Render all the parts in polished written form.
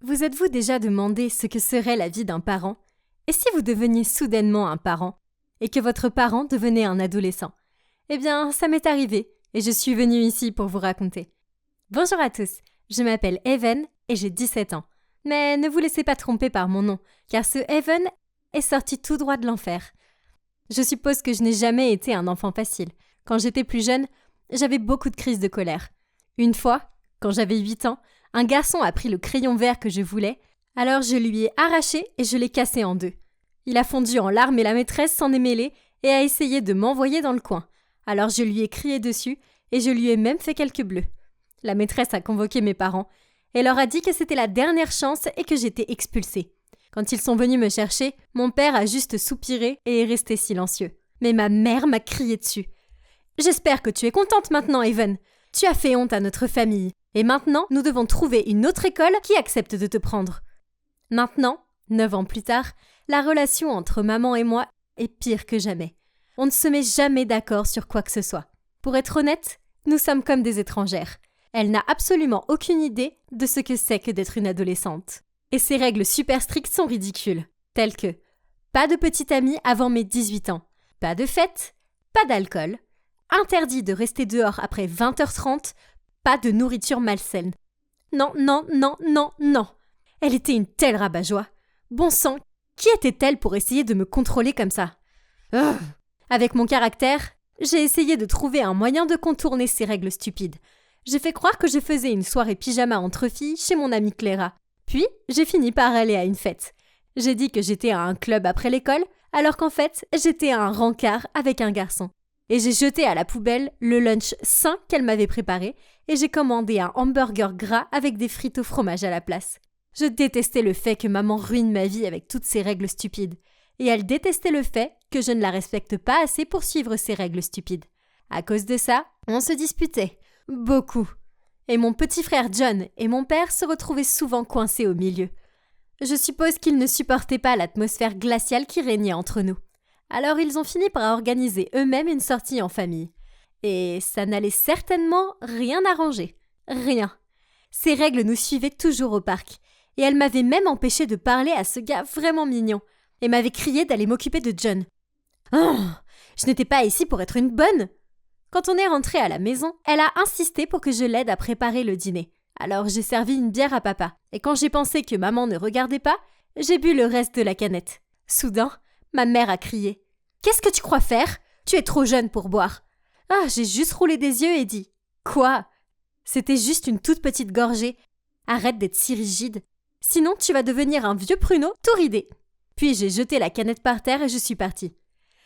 Vous êtes-vous déjà demandé ce que serait la vie d'un parent? Et si vous deveniez soudainement un parent? Et que votre parent devenait un adolescent? Eh bien, ça m'est arrivé, et je suis venue ici pour vous raconter. Bonjour à tous, je m'appelle Evan et j'ai 17 ans. Mais ne vous laissez pas tromper par mon nom, car ce Evan est sorti tout droit de l'enfer. Je suppose que je n'ai jamais été un enfant facile. Quand j'étais plus jeune, j'avais beaucoup de crises de colère. Une fois, quand j'avais 8 ans, un garçon a pris le crayon vert que je voulais, alors je lui ai arraché et je l'ai cassé en deux. Il a fondu en larmes et la maîtresse s'en est mêlée et a essayé de m'envoyer dans le coin. Alors je lui ai crié dessus et je lui ai même fait quelques bleus. La maîtresse a convoqué mes parents et leur a dit que c'était la dernière chance et que j'étais expulsée. Quand ils sont venus me chercher, mon père a juste soupiré et est resté silencieux. Mais ma mère m'a crié dessus. « J'espère que tu es contente maintenant, Evan. Tu as fait honte à notre famille. Et maintenant, nous devons trouver une autre école qui accepte de te prendre. » Maintenant, 9 ans plus tard, la relation entre maman et moi est pire que jamais. On ne se met jamais d'accord sur quoi que ce soit. Pour être honnête, nous sommes comme des étrangères. Elle n'a absolument aucune idée de ce que c'est que d'être une adolescente. Et ces règles super strictes sont ridicules, telles que pas de petite amie avant mes 18 ans, pas de fête, pas d'alcool, interdit de rester dehors après 20h30, pas de nourriture malsaine. Non, non, non, non, non. Elle était une telle rabat-joie. Bon sang, qui était-elle pour essayer de me contrôler comme ça? Avec mon caractère, j'ai essayé de trouver un moyen de contourner ces règles stupides. J'ai fait croire que je faisais une soirée pyjama entre filles chez mon amie Clara. Puis, j'ai fini par aller à une fête. J'ai dit que j'étais à un club après l'école, alors qu'en fait, j'étais à un rencard avec un garçon. Et j'ai jeté à la poubelle le lunch sain qu'elle m'avait préparé et j'ai commandé un hamburger gras avec des frites au fromage à la place. Je détestais le fait que maman ruine ma vie avec toutes ces règles stupides. Et elle détestait le fait que je ne la respecte pas assez pour suivre ces règles stupides. À cause de ça, on se disputait. Beaucoup. Et mon petit frère John et mon père se retrouvaient souvent coincés au milieu. Je suppose qu'ils ne supportaient pas l'atmosphère glaciale qui régnait entre nous. Alors ils ont fini par organiser eux-mêmes une sortie en famille. Et ça n'allait certainement rien arranger. Rien. Ces règles nous suivaient toujours au parc. Et elles m'avaient même empêché de parler à ce gars vraiment mignon. Et m'avaient crié d'aller m'occuper de John. Oh, je n'étais pas ici pour être une bonne. Quand on est rentré à la maison, elle a insisté pour que je l'aide à préparer le dîner. Alors j'ai servi une bière à papa. Et quand j'ai pensé que maman ne regardait pas, j'ai bu le reste de la canette. Soudain, ma mère a crié. « Qu'est-ce que tu crois faire? Tu es trop jeune pour boire. » Ah, j'ai juste roulé des yeux et dit « Quoi? C'était juste une toute petite gorgée. Arrête d'être si rigide. Sinon, tu vas devenir un vieux pruneau tout ridé. » Puis j'ai jeté la canette par terre et je suis partie.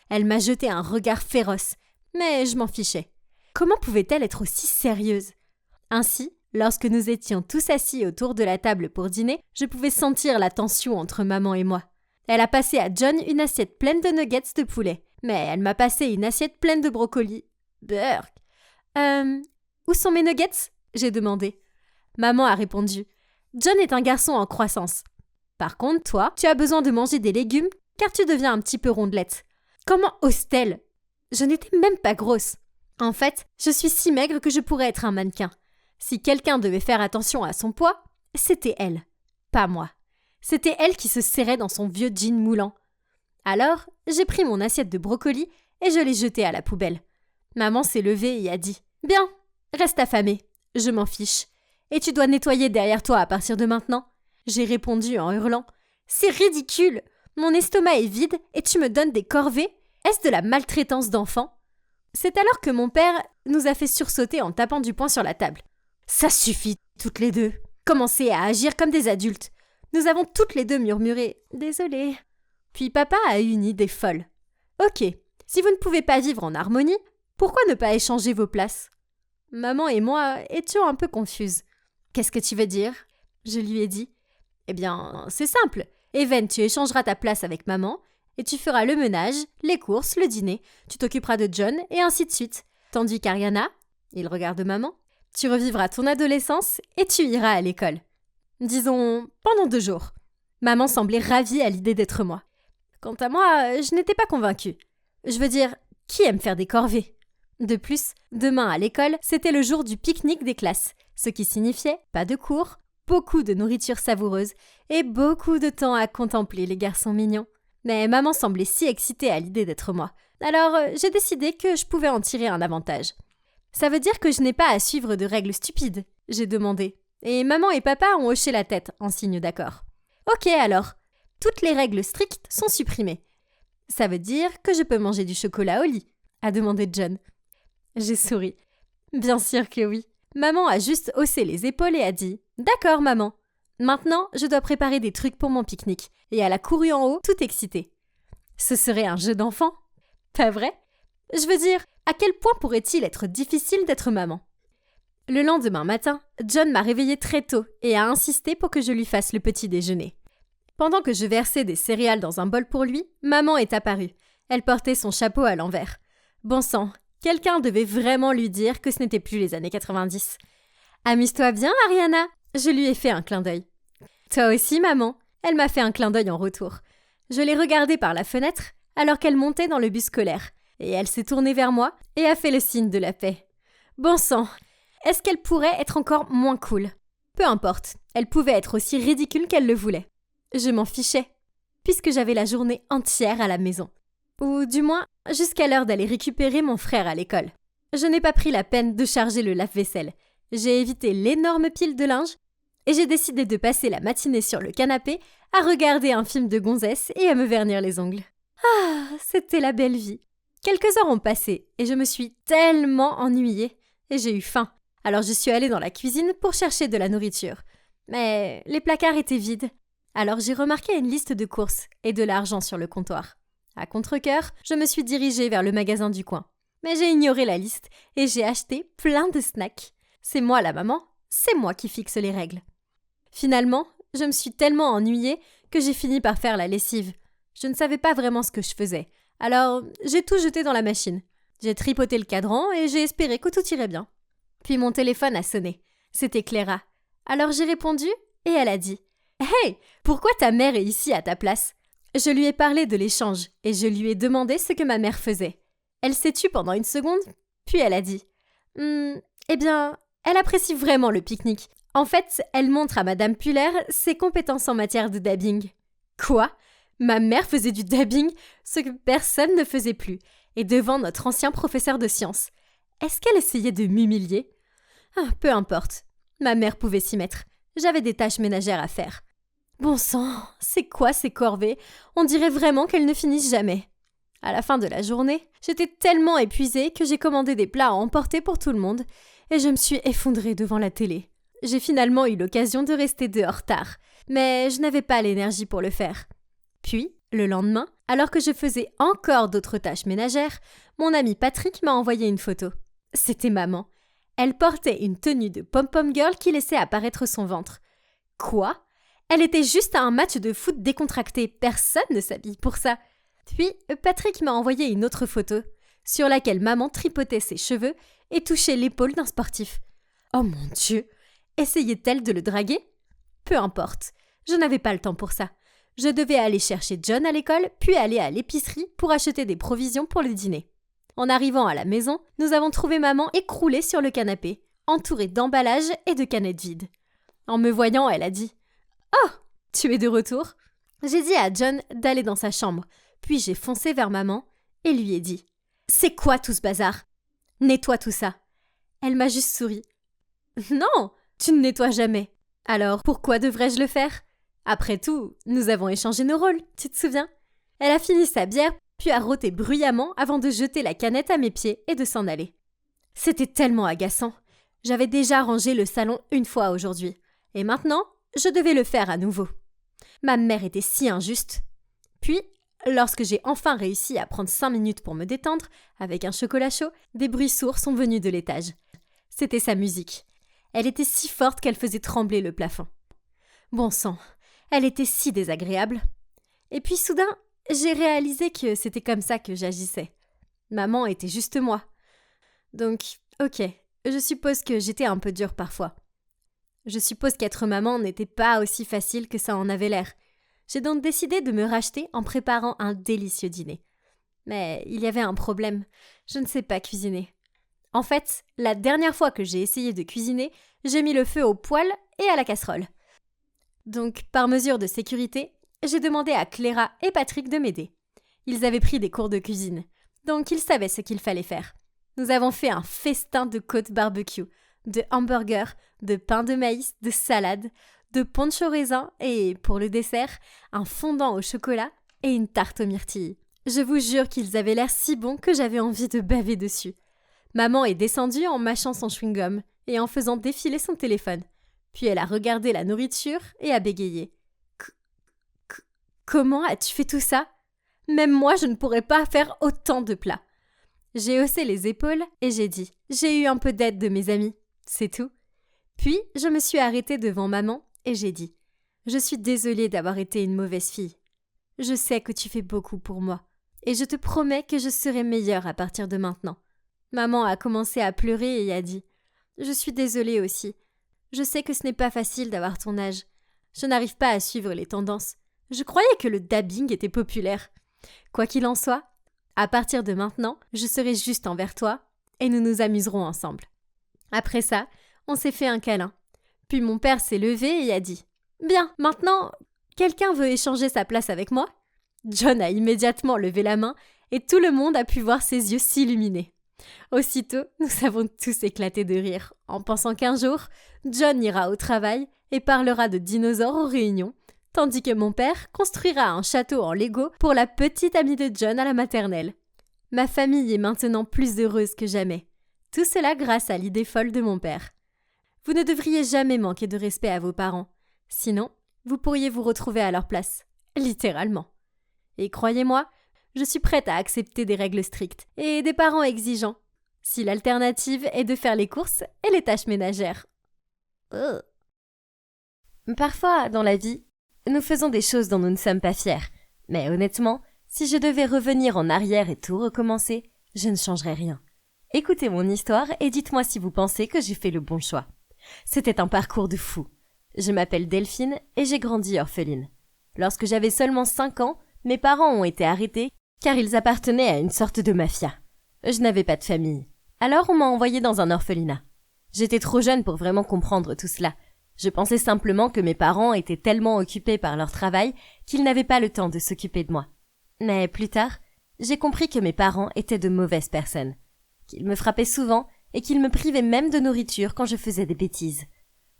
Elle m'a jeté un regard féroce, mais je m'en fichais. Comment pouvait-elle être aussi sérieuse? Ainsi, lorsque nous étions tous assis autour de la table pour dîner, je pouvais sentir la tension entre maman et moi. Elle a passé à John une assiette pleine de nuggets de poulet, mais elle m'a passé une assiette pleine de brocolis. Burk. Où sont mes nuggets? J'ai demandé. Maman a répondu. John est un garçon en croissance. Par contre, toi, tu as besoin de manger des légumes car tu deviens un petit peu rondelette. Comment ose-t-elle? Je n'étais même pas grosse. En fait, je suis si maigre que je pourrais être un mannequin. Si quelqu'un devait faire attention à son poids, c'était elle, pas moi. C'était elle qui se serrait dans son vieux jean moulant. Alors, j'ai pris mon assiette de brocolis et je l'ai jetée à la poubelle. Maman s'est levée et a dit « Bien, reste affamée. Je m'en fiche. Et tu dois nettoyer derrière toi à partir de maintenant. » J'ai répondu en hurlant « C'est ridicule. Mon estomac est vide et tu me donnes des corvées? Est-ce de la maltraitance d'enfant ?» C'est alors que mon père nous a fait sursauter en tapant du poing sur la table. « Ça suffit, toutes les deux. Commencez à agir comme des adultes. » Nous avons toutes les deux murmuré « Désolée ». Puis papa a eu une idée folle. « Ok, si vous ne pouvez pas vivre en harmonie, pourquoi ne pas échanger vos places ?» Maman et moi étions un peu confuses. « Qu'est-ce que tu veux dire ?» Je lui ai dit. « Eh bien, c'est simple. Evan, tu échangeras ta place avec maman et tu feras le ménage, les courses, le dîner. Tu t'occuperas de John et ainsi de suite. Tandis qu'Ariana, il regarde maman, tu revivras ton adolescence et tu iras à l'école. Disons, pendant 2 jours. » Maman semblait ravie à l'idée d'être moi. Quant à moi, je n'étais pas convaincue. Je veux dire, qui aime faire des corvées? De plus, demain à l'école, c'était le jour du pique-nique des classes, ce qui signifiait pas de cours, beaucoup de nourriture savoureuse et beaucoup de temps à contempler les garçons mignons. Mais maman semblait si excitée à l'idée d'être moi. Alors, j'ai décidé que je pouvais en tirer un avantage. Ça veut dire que je n'ai pas à suivre de règles stupides, j'ai demandé. Et maman et papa ont hoché la tête en signe d'accord. Ok alors, toutes les règles strictes sont supprimées. Ça veut dire que je peux manger du chocolat au lit, a demandé John. J'ai souri. Bien sûr que oui. Maman a juste haussé les épaules et a dit « D'accord maman. Maintenant, je dois préparer des trucs pour mon pique-nique. » Et elle a couru en haut, toute excitée. Ce serait un jeu d'enfant? Pas vrai? Je veux dire, à quel point pourrait-il être difficile d'être maman? Le lendemain matin, John m'a réveillée très tôt et a insisté pour que je lui fasse le petit déjeuner. Pendant que je versais des céréales dans un bol pour lui, maman est apparue. Elle portait son chapeau à l'envers. Bon sang, quelqu'un devait vraiment lui dire que ce n'était plus les années 90. « Amuse-toi bien, Ariana !» Je lui ai fait un clin d'œil. « Toi aussi, maman !» Elle m'a fait un clin d'œil en retour. Je l'ai regardée par la fenêtre alors qu'elle montait dans le bus scolaire. Et elle s'est tournée vers moi et a fait le signe de la paix. Bon sang, est-ce qu'elle pourrait être encore moins cool? Peu importe, elle pouvait être aussi ridicule qu'elle le voulait. Je m'en fichais, puisque j'avais la journée entière à la maison. Ou du moins, jusqu'à l'heure d'aller récupérer mon frère à l'école. Je n'ai pas pris la peine de charger le lave-vaisselle. J'ai évité l'énorme pile de linge et j'ai décidé de passer la matinée sur le canapé à regarder un film de gonzesse et à me vernir les ongles. Ah, c'était la belle vie. Quelques heures ont passé et je me suis tellement ennuyée et j'ai eu faim. Alors je suis allée dans la cuisine pour chercher de la nourriture. Mais les placards étaient vides. Alors j'ai remarqué une liste de courses et de l'argent sur le comptoir. À contre-cœur, je me suis dirigée vers le magasin du coin. Mais j'ai ignoré la liste et j'ai acheté plein de snacks. C'est moi la maman, c'est moi qui fixe les règles. Finalement, je me suis tellement ennuyée que j'ai fini par faire la lessive. Je ne savais pas vraiment ce que je faisais. Alors, j'ai tout jeté dans la machine. J'ai tripoté le cadran et j'ai espéré que tout irait bien. Puis mon téléphone a sonné. C'était Clara. Alors j'ai répondu et elle a dit « Hey, pourquoi ta mère est ici à ta place ?» Je lui ai parlé de l'échange et je lui ai demandé ce que ma mère faisait. Elle s'est tue pendant une seconde, puis elle a dit « Eh bien, elle apprécie vraiment le pique-nique. En fait, elle montre à Madame Puller ses compétences en matière de dabbing. » Quoi? Ma mère faisait du dabbing, ce que personne ne faisait plus, et devant notre ancien professeur de sciences. Est-ce qu'elle essayait de m'humilier? Peu importe. Ma mère pouvait s'y mettre. J'avais des tâches ménagères à faire. Bon sang, c'est quoi ces corvées? On dirait vraiment qu'elles ne finissent jamais. À la fin de la journée, j'étais tellement épuisée que j'ai commandé des plats à emporter pour tout le monde et je me suis effondrée devant la télé. J'ai finalement eu l'occasion de rester dehors tard, mais je n'avais pas l'énergie pour le faire. Puis, le lendemain, alors que je faisais encore d'autres tâches ménagères, mon ami Patrick m'a envoyé une photo. C'était maman. Elle portait une tenue de pom-pom girl qui laissait apparaître son ventre. Quoi? Elle était juste à un match de foot décontracté. Personne ne s'habille pour ça. Puis, Patrick m'a envoyé une autre photo, sur laquelle maman tripotait ses cheveux et touchait l'épaule d'un sportif. Oh mon Dieu! Essayait-elle de le draguer? Peu importe. Je n'avais pas le temps pour ça. Je devais aller chercher John à l'école, puis aller à l'épicerie pour acheter des provisions pour le dîner. En arrivant à la maison, nous avons trouvé maman écroulée sur le canapé, entourée d'emballages et de canettes vides. En me voyant, elle a dit « Oh, tu es de retour ?» J'ai dit à John d'aller dans sa chambre, puis j'ai foncé vers maman et lui ai dit « C'est quoi tout ce bazar? Nettoie tout ça. » Elle m'a juste souri. « Non, tu ne nettoies jamais. Alors pourquoi devrais-je le faire? Après tout, nous avons échangé nos rôles, tu te souviens ?» Elle a fini sa bière, puis a rôté bruyamment avant de jeter la canette à mes pieds et de s'en aller. C'était tellement agaçant. J'avais déjà rangé le salon une fois aujourd'hui, et maintenant, je devais le faire à nouveau. Ma mère était si injuste. Puis, lorsque j'ai enfin réussi à prendre 5 minutes pour me détendre, avec un chocolat chaud, des bruits sourds sont venus de l'étage. C'était sa musique. Elle était si forte qu'elle faisait trembler le plafond. Bon sang, elle était si désagréable. Et puis soudain, j'ai réalisé que c'était comme ça que j'agissais. Maman était juste moi. Donc, ok, je suppose que j'étais un peu dure parfois. Je suppose qu'être maman n'était pas aussi facile que ça en avait l'air. J'ai donc décidé de me racheter en préparant un délicieux dîner. Mais il y avait un problème, je ne sais pas cuisiner. En fait, la dernière fois que j'ai essayé de cuisiner, j'ai mis le feu au poêle et à la casserole. Donc, par mesure de sécurité, j'ai demandé à Clara et Patrick de m'aider. Ils avaient pris des cours de cuisine, donc ils savaient ce qu'il fallait faire. Nous avons fait un festin de côtes barbecue, de hamburgers, de pain de maïs, de salade, de poncho raisin et, pour le dessert, un fondant au chocolat et une tarte aux myrtilles. Je vous jure qu'ils avaient l'air si bons que j'avais envie de baver dessus. Maman est descendue en mâchant son chewing-gum et en faisant défiler son téléphone. Puis elle a regardé la nourriture et a bégayé. Comment as-tu fait tout ça? Même moi, je ne pourrais pas faire autant de plats. J'ai haussé les épaules et j'ai dit « J'ai eu un peu d'aide de mes amis, c'est tout. » Puis, je me suis arrêtée devant maman et j'ai dit « Je suis désolée d'avoir été une mauvaise fille. Je sais que tu fais beaucoup pour moi et je te promets que je serai meilleure à partir de maintenant. » Maman a commencé à pleurer et a dit « Je suis désolée aussi. Je sais que ce n'est pas facile d'avoir ton âge. Je n'arrive pas à suivre les tendances. Je croyais que le dabbing était populaire. Quoi qu'il en soit, à partir de maintenant, je serai juste envers toi et nous nous amuserons ensemble. » Après ça, on s'est fait un câlin. Puis mon père s'est levé et a dit « Bien, maintenant, quelqu'un veut échanger sa place avec moi ?» John a immédiatement levé la main et tout le monde a pu voir ses yeux s'illuminer. Aussitôt, nous avons tous éclaté de rire en pensant qu'un jour, John ira au travail et parlera de dinosaures aux réunions, tandis que mon père construira un château en Lego pour la petite amie de John à la maternelle. Ma famille est maintenant plus heureuse que jamais. Tout cela grâce à l'idée folle de mon père. Vous ne devriez jamais manquer de respect à vos parents. Sinon, vous pourriez vous retrouver à leur place. Littéralement. Et croyez-moi, je suis prête à accepter des règles strictes et des parents exigeants, si l'alternative est de faire les courses et les tâches ménagères. Parfois, dans la vie, nous faisons des choses dont nous ne sommes pas fiers. Mais honnêtement, si je devais revenir en arrière et tout recommencer, je ne changerais rien. Écoutez mon histoire et dites-moi si vous pensez que j'ai fait le bon choix. C'était un parcours de fou. Je m'appelle Delphine et j'ai grandi orpheline. Lorsque j'avais seulement 5 ans, mes parents ont été arrêtés car ils appartenaient à une sorte de mafia. Je n'avais pas de famille. Alors on m'a envoyée dans un orphelinat. J'étais trop jeune pour vraiment comprendre tout cela. Je pensais simplement que mes parents étaient tellement occupés par leur travail qu'ils n'avaient pas le temps de s'occuper de moi. Mais plus tard, j'ai compris que mes parents étaient de mauvaises personnes, qu'ils me frappaient souvent et qu'ils me privaient même de nourriture quand je faisais des bêtises.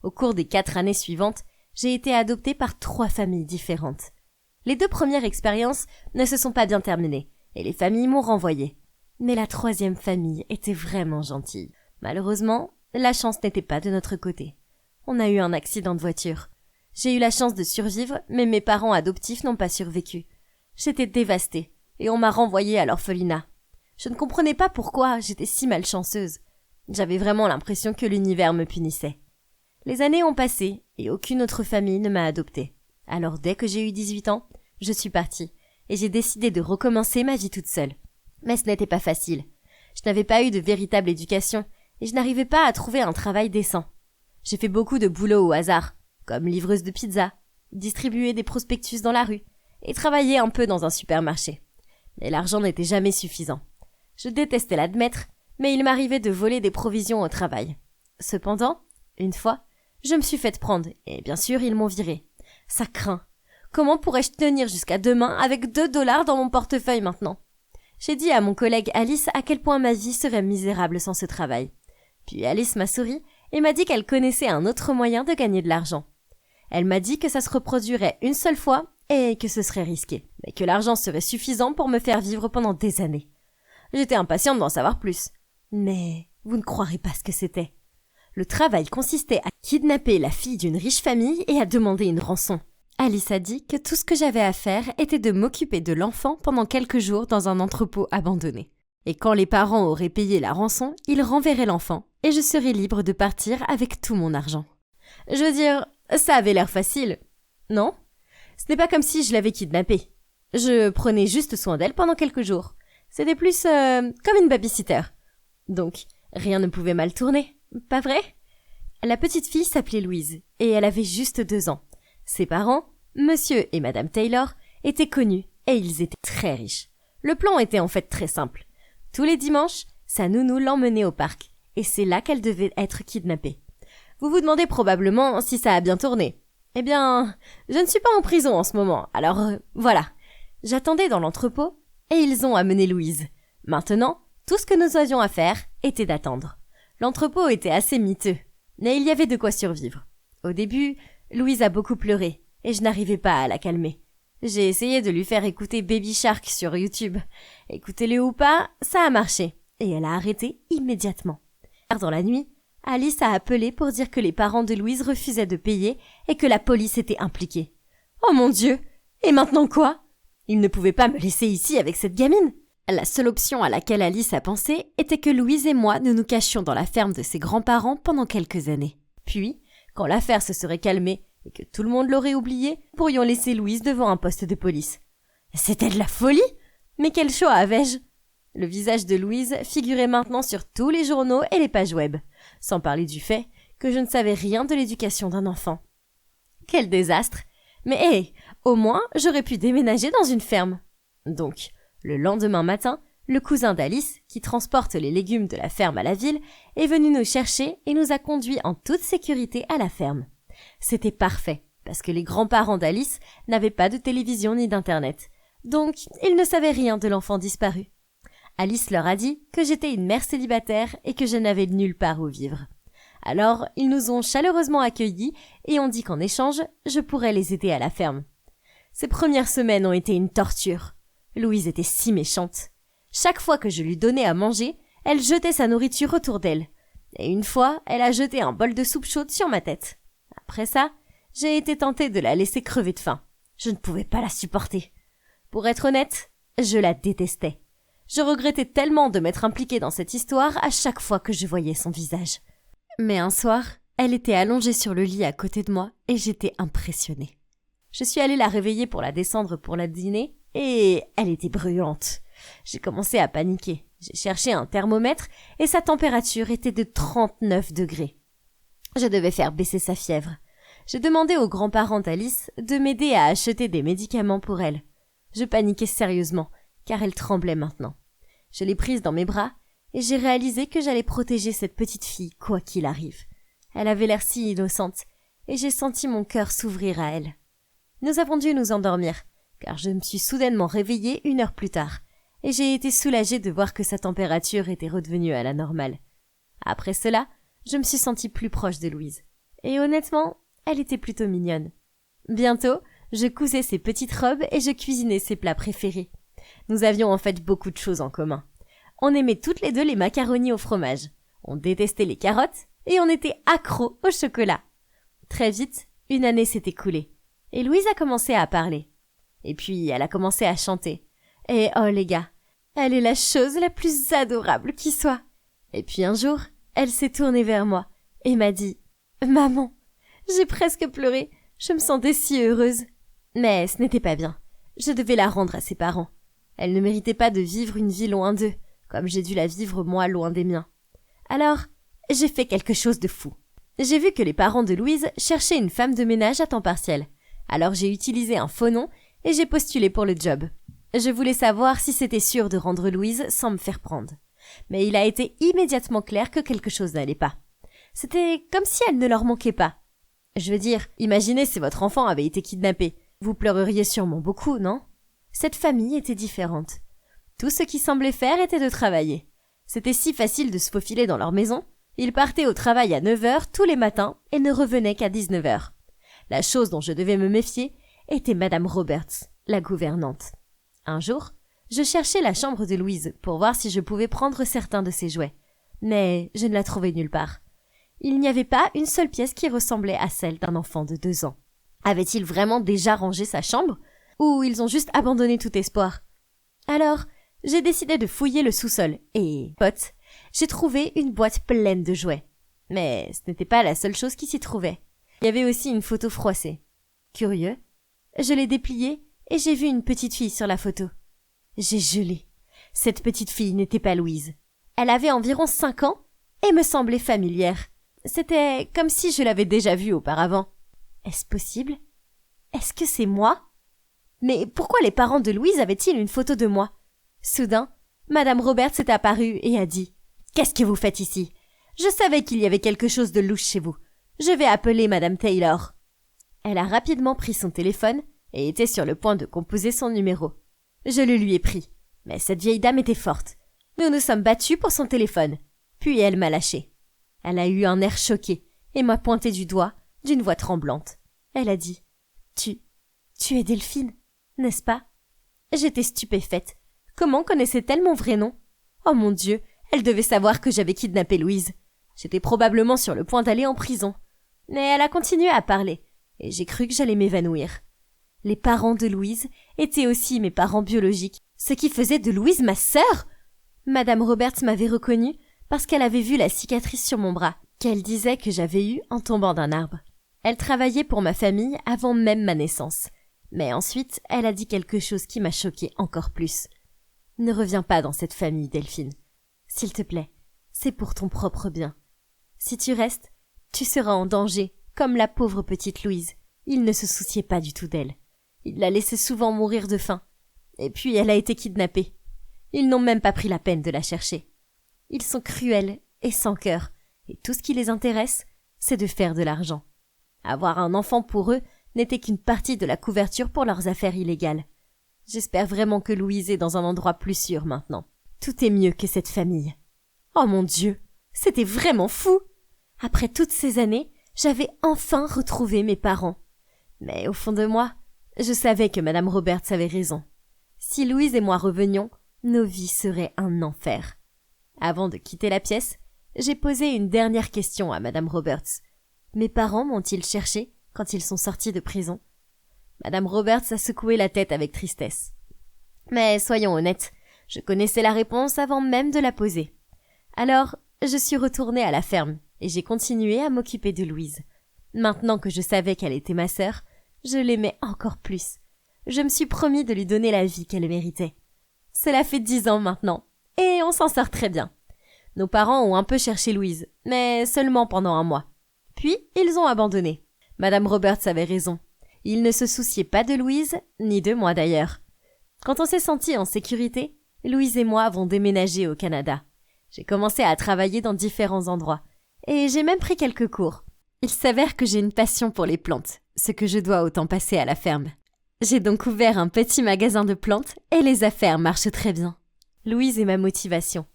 Au cours des 4 années suivantes, j'ai été adoptée par 3 familles différentes. Les 2 premières expériences ne se sont pas bien terminées et les familles m'ont renvoyée. Mais la 3e famille était vraiment gentille. Malheureusement, la chance n'était pas de notre côté. On a eu un accident de voiture. J'ai eu la chance de survivre, mais mes parents adoptifs n'ont pas survécu. J'étais dévastée et on m'a renvoyée à l'orphelinat. Je ne comprenais pas pourquoi j'étais si malchanceuse. J'avais vraiment l'impression que l'univers me punissait. Les années ont passé et aucune autre famille ne m'a adoptée. Alors dès que j'ai eu 18 ans, je suis partie et j'ai décidé de recommencer ma vie toute seule. Mais ce n'était pas facile. Je n'avais pas eu de véritable éducation et je n'arrivais pas à trouver un travail décent. J'ai fait beaucoup de boulot au hasard, comme livreuse de pizza, distribuer des prospectus dans la rue et travailler un peu dans un supermarché. Mais l'argent n'était jamais suffisant. Je détestais l'admettre, mais il m'arrivait de voler des provisions au travail. Cependant, une fois, je me suis faite prendre et bien sûr ils m'ont virée. Ça craint. Comment pourrais-je tenir jusqu'à demain avec $2 dans mon portefeuille maintenant? J'ai dit à mon collègue Alice à quel point ma vie serait misérable sans ce travail. Puis Alice m'a souri et m'a dit qu'elle connaissait un autre moyen de gagner de l'argent. Elle m'a dit que ça se reproduirait une seule fois et que ce serait risqué, mais que l'argent serait suffisant pour me faire vivre pendant des années. J'étais impatiente d'en savoir plus. Mais vous ne croirez pas ce que c'était. Le travail consistait à kidnapper la fille d'une riche famille et à demander une rançon. Alice a dit que tout ce que j'avais à faire était de m'occuper de l'enfant pendant quelques jours dans un entrepôt abandonné. Et quand les parents auraient payé la rançon, ils renverraient l'enfant et je serais libre de partir avec tout mon argent. Je veux dire, ça avait l'air facile, non? Ce n'est pas comme si je l'avais kidnappée. Je prenais juste soin d'elle pendant quelques jours. C'était plus comme une babysitter. Donc, rien ne pouvait mal tourner, pas vrai? La petite fille s'appelait Louise et elle avait juste 2 ans. Ses parents, Monsieur et Madame Taylor, étaient connus et ils étaient très riches. Le plan était en fait très simple. Tous les dimanches, sa nounou l'emmenait au parc et c'est là qu'elle devait être kidnappée. Vous vous demandez probablement si ça a bien tourné. Eh bien, je ne suis pas en prison en ce moment, alors voilà. J'attendais dans l'entrepôt et ils ont amené Louise. Maintenant, tout ce que nous avions à faire était d'attendre. L'entrepôt était assez miteux, mais il y avait de quoi survivre. Au début, Louise a beaucoup pleuré et je n'arrivais pas à la calmer. J'ai essayé de lui faire écouter Baby Shark sur YouTube. Écoutez-le ou pas, ça a marché et elle a arrêté immédiatement. Dans la nuit, Alice a appelé pour dire que les parents de Louise refusaient de payer et que la police était impliquée. Oh mon Dieu! Et maintenant quoi? Ils ne pouvaient pas me laisser ici avec cette gamine. La seule option à laquelle Alice a pensé était que Louise et moi nous cachions dans la ferme de ses grands-parents pendant quelques années. Puis, quand l'affaire se serait calmée et que tout le monde l'aurait oubliée, nous pourrions laisser Louise devant un poste de police. C'était de la folie! Mais quel choix avais-je? Le visage de Louise figurait maintenant sur tous les journaux et les pages web, sans parler du fait que je ne savais rien de l'éducation d'un enfant. Quel désastre! Mais hé, au moins j'aurais pu déménager dans une ferme. Donc, le lendemain matin, le cousin d'Alice, qui transporte les légumes de la ferme à la ville, est venu nous chercher et nous a conduits en toute sécurité à la ferme. C'était parfait, parce que les grands-parents d'Alice n'avaient pas de télévision ni d'internet. Donc, ils ne savaient rien de l'enfant disparu. Alice leur a dit que j'étais une mère célibataire et que je n'avais nulle part où vivre. Alors, ils nous ont chaleureusement accueillis et ont dit qu'en échange, je pourrais les aider à la ferme. Ces premières semaines ont été une torture. Louise était si méchante. Chaque fois que je lui donnais à manger, elle jetait sa nourriture autour d'elle. Et une fois, elle a jeté un bol de soupe chaude sur ma tête. Après ça, j'ai été tentée de la laisser crever de faim. Je ne pouvais pas la supporter. Pour être honnête, je la détestais. Je regrettais tellement de m'être impliquée dans cette histoire à chaque fois que je voyais son visage. Mais un soir, elle était allongée sur le lit à côté de moi et j'étais impressionnée. Je suis allée la réveiller pour la descendre pour la dîner et elle était brûlante. J'ai commencé à paniquer. J'ai cherché un thermomètre et sa température était de 39 degrés. Je devais faire baisser sa fièvre. J'ai demandé aux grands-parents d'Alice de m'aider à acheter des médicaments pour elle. Je paniquais sérieusement, car elle tremblait maintenant. Je l'ai prise dans mes bras et j'ai réalisé que j'allais protéger cette petite fille, quoi qu'il arrive. Elle avait l'air si innocente et j'ai senti mon cœur s'ouvrir à elle. Nous avons dû nous endormir, car je me suis soudainement réveillée 1 heure plus tard et j'ai été soulagée de voir que sa température était redevenue à la normale. Après cela, je me suis sentie plus proche de Louise. Et honnêtement, elle était plutôt mignonne. Bientôt, je cousais ses petites robes et je cuisinais ses plats préférés. Nous avions en fait beaucoup de choses en commun. On aimait toutes les deux les macaronis au fromage. On détestait les carottes et on était accros au chocolat. Très vite, 1 année s'est écoulée. Et Louise a commencé à parler. Et puis, elle a commencé à chanter. Et oh les gars, elle est la chose la plus adorable qui soit. Et puis un jour, elle s'est tournée vers moi et m'a dit « Maman !» J'ai presque pleuré, je me sentais si heureuse. Mais ce n'était pas bien. Je devais la rendre à ses parents. Elle ne méritait pas de vivre une vie loin d'eux, comme j'ai dû la vivre moi loin des miens. Alors, j'ai fait quelque chose de fou. J'ai vu que les parents de Louise cherchaient une femme de ménage à temps partiel. Alors j'ai utilisé un faux nom et j'ai postulé pour le job. Je voulais savoir si c'était sûr de rendre Louise sans me faire prendre. Mais il a été immédiatement clair que quelque chose n'allait pas. C'était comme si elle ne leur manquait pas. Je veux dire, imaginez si votre enfant avait été kidnappé. Vous pleureriez sûrement beaucoup, non? Cette famille était différente. Tout ce qu'ils semblaient faire était de travailler. C'était si facile de se faufiler dans leur maison. Ils partaient au travail à 9h tous les matins et ne revenaient qu'à 19h. La chose dont je devais me méfier était Madame Roberts, la gouvernante. Un jour, je cherchais la chambre de Louise pour voir si je pouvais prendre certains de ses jouets. Mais je ne la trouvais nulle part. Il n'y avait pas une seule pièce qui ressemblait à celle d'un enfant de 2 ans. Avait-il vraiment déjà rangé sa chambre? Ou ils ont juste abandonné tout espoir? Alors, j'ai décidé de fouiller le sous-sol et, pote, j'ai trouvé une boîte pleine de jouets. Mais ce n'était pas la seule chose qui s'y trouvait. Il y avait aussi une photo froissée. Curieux, je l'ai dépliée et j'ai vu une petite fille sur la photo. J'ai gelé. Cette petite fille n'était pas Louise. Elle avait environ 5 ans et me semblait familière. C'était comme si je l'avais déjà vue auparavant. Est-ce possible? Est-ce que c'est moi? Mais pourquoi les parents de Louise avaient-ils une photo de moi? Soudain, Madame Roberts est apparue et a dit « Qu'est-ce que vous faites ici? Je savais qu'il y avait quelque chose de louche chez vous. Je vais appeler Madame Taylor. » Elle a rapidement pris son téléphone et était sur le point de composer son numéro. Je le lui ai pris, mais cette vieille dame était forte. Nous nous sommes battus pour son téléphone. Puis elle m'a lâché. Elle a eu un air choqué et m'a pointé du doigt d'une voix tremblante. Elle a dit « Tu es Delphine, n'est-ce pas ?» J'étais stupéfaite. Comment connaissait-elle mon vrai nom? Oh mon Dieu, elle devait savoir que j'avais kidnappé Louise. J'étais probablement sur le point d'aller en prison. Mais elle a continué à parler, et j'ai cru que j'allais m'évanouir. Les parents de Louise étaient aussi mes parents biologiques, ce qui faisait de Louise ma sœur. Madame Roberts m'avait reconnue parce qu'elle avait vu la cicatrice sur mon bras, qu'elle disait que j'avais eue en tombant d'un arbre. Elle travaillait pour ma famille avant même ma naissance. Mais ensuite, elle a dit quelque chose qui m'a choquée encore plus. « Ne reviens pas dans cette famille, Delphine. S'il te plaît, c'est pour ton propre bien. Si tu restes, tu seras en danger, comme la pauvre petite Louise. Il ne se souciait pas du tout d'elle. Il la laissait souvent mourir de faim. Et puis elle a été kidnappée. Ils n'ont même pas pris la peine de la chercher. Ils sont cruels et sans cœur, et tout ce qui les intéresse, c'est de faire de l'argent. Avoir un enfant pour eux n'était qu'une partie de la couverture pour leurs affaires illégales. J'espère vraiment que Louise est dans un endroit plus sûr maintenant. Tout est mieux que cette famille. Oh mon Dieu, c'était vraiment fou! Après toutes ces années, j'avais enfin retrouvé mes parents. Mais au fond de moi, je savais que Madame Roberts avait raison. Si Louise et moi revenions, nos vies seraient un enfer. Avant de quitter la pièce, j'ai posé une dernière question à Madame Roberts. Mes parents m'ont-ils cherché quand ils sont sortis de prison? Madame Roberts a secoué la tête avec tristesse. Mais soyons honnêtes, je connaissais la réponse avant même de la poser. Alors, je suis retournée à la ferme et j'ai continué à m'occuper de Louise. Maintenant que je savais qu'elle était ma sœur, je l'aimais encore plus. Je me suis promis de lui donner la vie qu'elle méritait. Cela fait 10 ans maintenant, et on s'en sort très bien. Nos parents ont un peu cherché Louise, mais seulement pendant un mois. Puis, ils ont abandonné. Madame Roberts avait raison. Ils ne se souciaient pas de Louise, ni de moi d'ailleurs. Quand on s'est sentis en sécurité, Louise et moi avons déménagé au Canada. J'ai commencé à travailler dans différents endroits, et j'ai même pris quelques cours. Il s'avère que j'ai une passion pour les plantes, ce que je dois autant passer à la ferme. J'ai donc ouvert un petit magasin de plantes, et les affaires marchent très bien. Louise est ma motivation,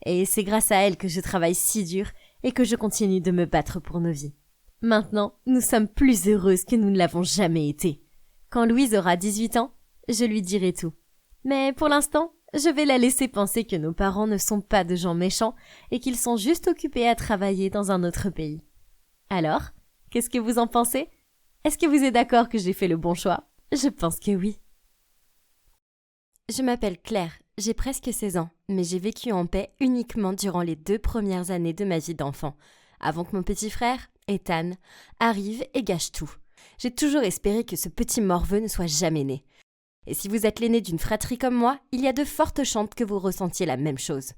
et c'est grâce à elle que je travaille si dur et que je continue de me battre pour nos vies. Maintenant, nous sommes plus heureuses que nous ne l'avons jamais été. Quand Louise aura 18 ans, je lui dirai tout. Mais pour l'instant, je vais la laisser penser que nos parents ne sont pas de gens méchants et qu'ils sont juste occupés à travailler dans un autre pays. Alors, qu'est-ce que vous en pensez? Est-ce que vous êtes d'accord que j'ai fait le bon choix? Je pense que oui. Je m'appelle Claire, j'ai presque 16 ans, mais j'ai vécu en paix uniquement durant les 2 premières années de ma vie d'enfant, avant que mon petit frère, Ethan, arrive et gâche tout. J'ai toujours espéré que ce petit morveux ne soit jamais né. Et si vous êtes l'aîné d'une fratrie comme moi, il y a de fortes chances que vous ressentiez la même chose.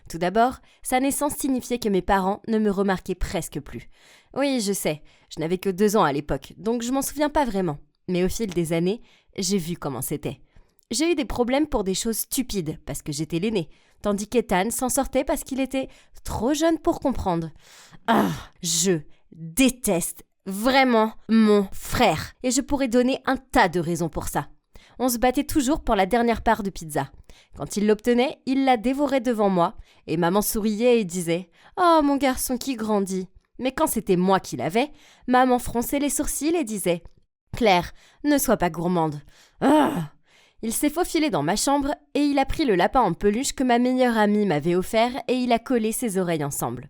Tout d'abord, sa naissance signifiait que mes parents ne me remarquaient presque plus. Oui, je sais, je n'avais que 2 ans à l'époque, donc je m'en souviens pas vraiment. Mais au fil des années, j'ai vu comment c'était. J'ai eu des problèmes pour des choses stupides, parce que j'étais l'aîné, tandis qu'Ethan s'en sortait parce qu'il était trop jeune pour comprendre. Ah, je déteste vraiment mon frère, et je pourrais donner un tas de raisons pour ça. On se battait toujours pour la dernière part de pizza. Quand il l'obtenait, il la dévorait devant moi, et maman souriait et disait « Oh, mon garçon qui grandit !» Mais quand c'était moi qui l'avais, maman fronçait les sourcils et disait « Claire, ne sois pas gourmande. » Ah ! Il s'est faufilé dans ma chambre et il a pris le lapin en peluche que ma meilleure amie m'avait offert et il a collé ses oreilles ensemble.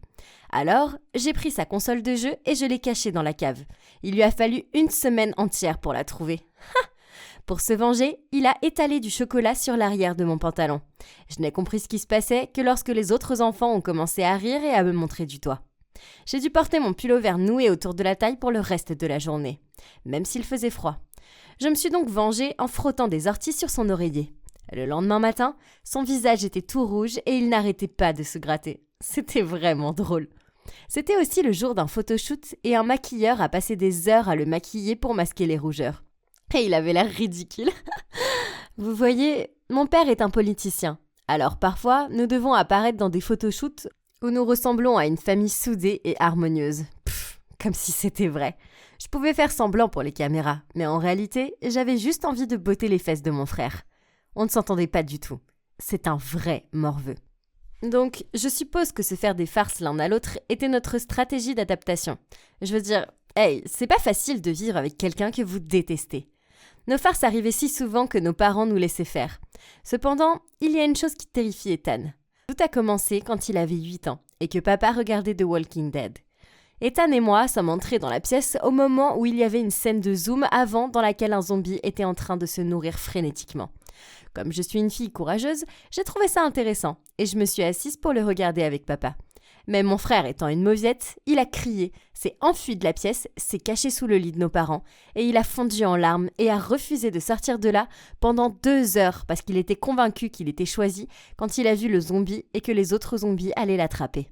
Alors, j'ai pris sa console de jeu et je l'ai cachée dans la cave. Il lui a fallu 1 semaine entière pour la trouver. Pour se venger, il a étalé du chocolat sur l'arrière de mon pantalon. Je n'ai compris ce qui se passait que lorsque les autres enfants ont commencé à rire et à me montrer du doigt. J'ai dû porter mon pullover noué autour de la taille pour le reste de la journée, même s'il faisait froid. Je me suis donc vengée en frottant des orties sur son oreiller. Le lendemain matin, son visage était tout rouge et il n'arrêtait pas de se gratter. C'était vraiment drôle. C'était aussi le jour d'un photoshoot et un maquilleur a passé des heures à le maquiller pour masquer les rougeurs. Et il avait l'air ridicule. Vous voyez, mon père est un politicien. Alors parfois, nous devons apparaître dans des photoshoots où nous ressemblons à une famille soudée et harmonieuse. comme si c'était vrai. Je pouvais faire semblant pour les caméras, mais en réalité, j'avais juste envie de botter les fesses de mon frère. On ne s'entendait pas du tout. C'est un vrai morveux. Donc, je suppose que se faire des farces l'un à l'autre était notre stratégie d'adaptation. Je veux dire, hey, c'est pas facile de vivre avec quelqu'un que vous détestez. Nos farces arrivaient si souvent que nos parents nous laissaient faire. Cependant, il y a une chose qui terrifie Ethan. Tout a commencé quand il avait 8 ans et que papa regardait The Walking Dead. Ethan et moi sommes entrés dans la pièce au moment où il y avait une scène de zoom avant dans laquelle un zombie était en train de se nourrir frénétiquement. Comme je suis une fille courageuse, j'ai trouvé ça intéressant et je me suis assise pour le regarder avec papa. Mais mon frère étant une mauviette, il a crié, s'est enfui de la pièce, s'est caché sous le lit de nos parents et il a fondu en larmes et a refusé de sortir de là pendant 2 heures parce qu'il était convaincu qu'il était choisi quand il a vu le zombie et que les autres zombies allaient l'attraper.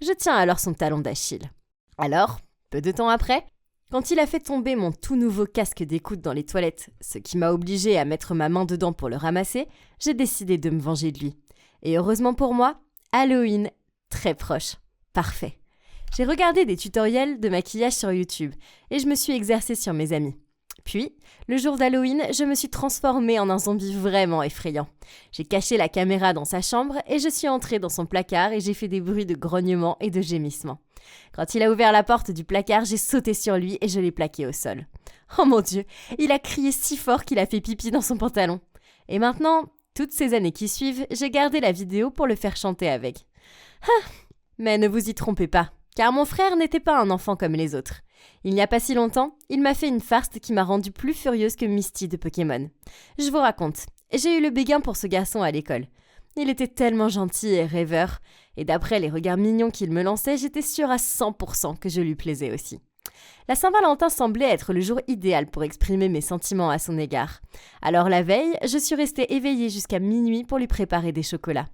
Je tiens alors son talon d'Achille. Alors, peu de temps après, quand il a fait tomber mon tout nouveau casque d'écoute dans les toilettes, ce qui m'a obligée à mettre ma main dedans pour le ramasser, j'ai décidé de me venger de lui. Et heureusement pour moi, Halloween, très proche. Parfait. J'ai regardé des tutoriels de maquillage sur YouTube et je me suis exercée sur mes amis. Puis, le jour d'Halloween, je me suis transformée en un zombie vraiment effrayant. J'ai caché la caméra dans sa chambre et je suis entrée dans son placard et j'ai fait des bruits de grognement et de gémissement. Quand il a ouvert la porte du placard, j'ai sauté sur lui et je l'ai plaqué au sol. Oh mon Dieu, il a crié si fort qu'il a fait pipi dans son pantalon. Et maintenant, toutes ces années qui suivent, j'ai gardé la vidéo pour le faire chanter avec. Ah, mais ne vous y trompez pas, car mon frère n'était pas un enfant comme les autres. Il n'y a pas si longtemps, il m'a fait une farce qui m'a rendue plus furieuse que Misty de Pokémon. Je vous raconte, j'ai eu le béguin pour ce garçon à l'école. Il était tellement gentil et rêveur, et d'après les regards mignons qu'il me lançait, j'étais sûre à 100% que je lui plaisais aussi. La Saint-Valentin semblait être le jour idéal pour exprimer mes sentiments à son égard. Alors la veille, je suis restée éveillée jusqu'à minuit pour lui préparer des chocolats.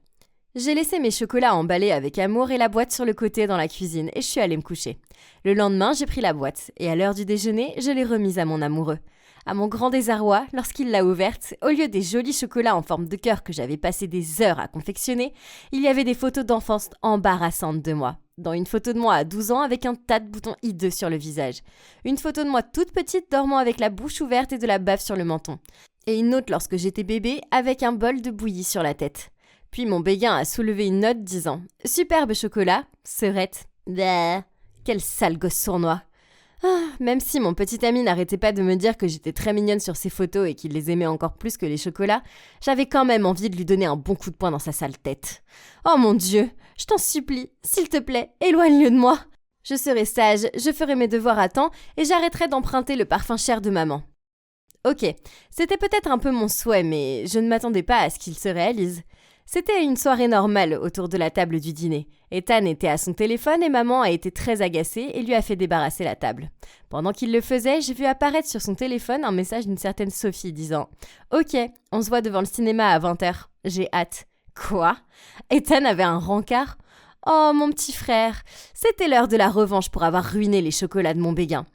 J'ai laissé mes chocolats emballés avec amour et la boîte sur le côté dans la cuisine et je suis allée me coucher. Le lendemain, j'ai pris la boîte et à l'heure du déjeuner, je l'ai remise à mon amoureux. À mon grand désarroi, lorsqu'il l'a ouverte, au lieu des jolis chocolats en forme de cœur que j'avais passé des heures à confectionner, il y avait des photos d'enfance embarrassantes de moi. Dans une photo de moi à 12 ans avec un tas de boutons hideux sur le visage. Une photo de moi toute petite dormant avec la bouche ouverte et de la bave sur le menton. Et une autre lorsque j'étais bébé avec un bol de bouillie sur la tête. Puis mon béguin a soulevé une note disant « Superbe chocolat, serette. Bleh, quel sale gosse sournois. » Même si mon petit ami n'arrêtait pas de me dire que j'étais très mignonne sur ses photos et qu'il les aimait encore plus que les chocolats, j'avais quand même envie de lui donner un bon coup de poing dans sa sale tête. Oh mon Dieu, je t'en supplie, s'il te plaît, éloigne-le de moi. Je serai sage, je ferai mes devoirs à temps et j'arrêterai d'emprunter le parfum cher de maman. Ok, c'était peut-être un peu mon souhait, mais je ne m'attendais pas à ce qu'il se réalise. C'était une soirée normale autour de la table du dîner. Ethan était à son téléphone et maman a été très agacée et lui a fait débarrasser la table. Pendant qu'il le faisait, j'ai vu apparaître sur son téléphone un message d'une certaine Sophie disant « Ok, on se voit devant le cinéma à 20h. J'ai hâte. » Quoi ? Ethan avait un rencard ? Oh, mon petit frère, c'était l'heure de la revanche pour avoir ruiné les chocolats de mon béguin.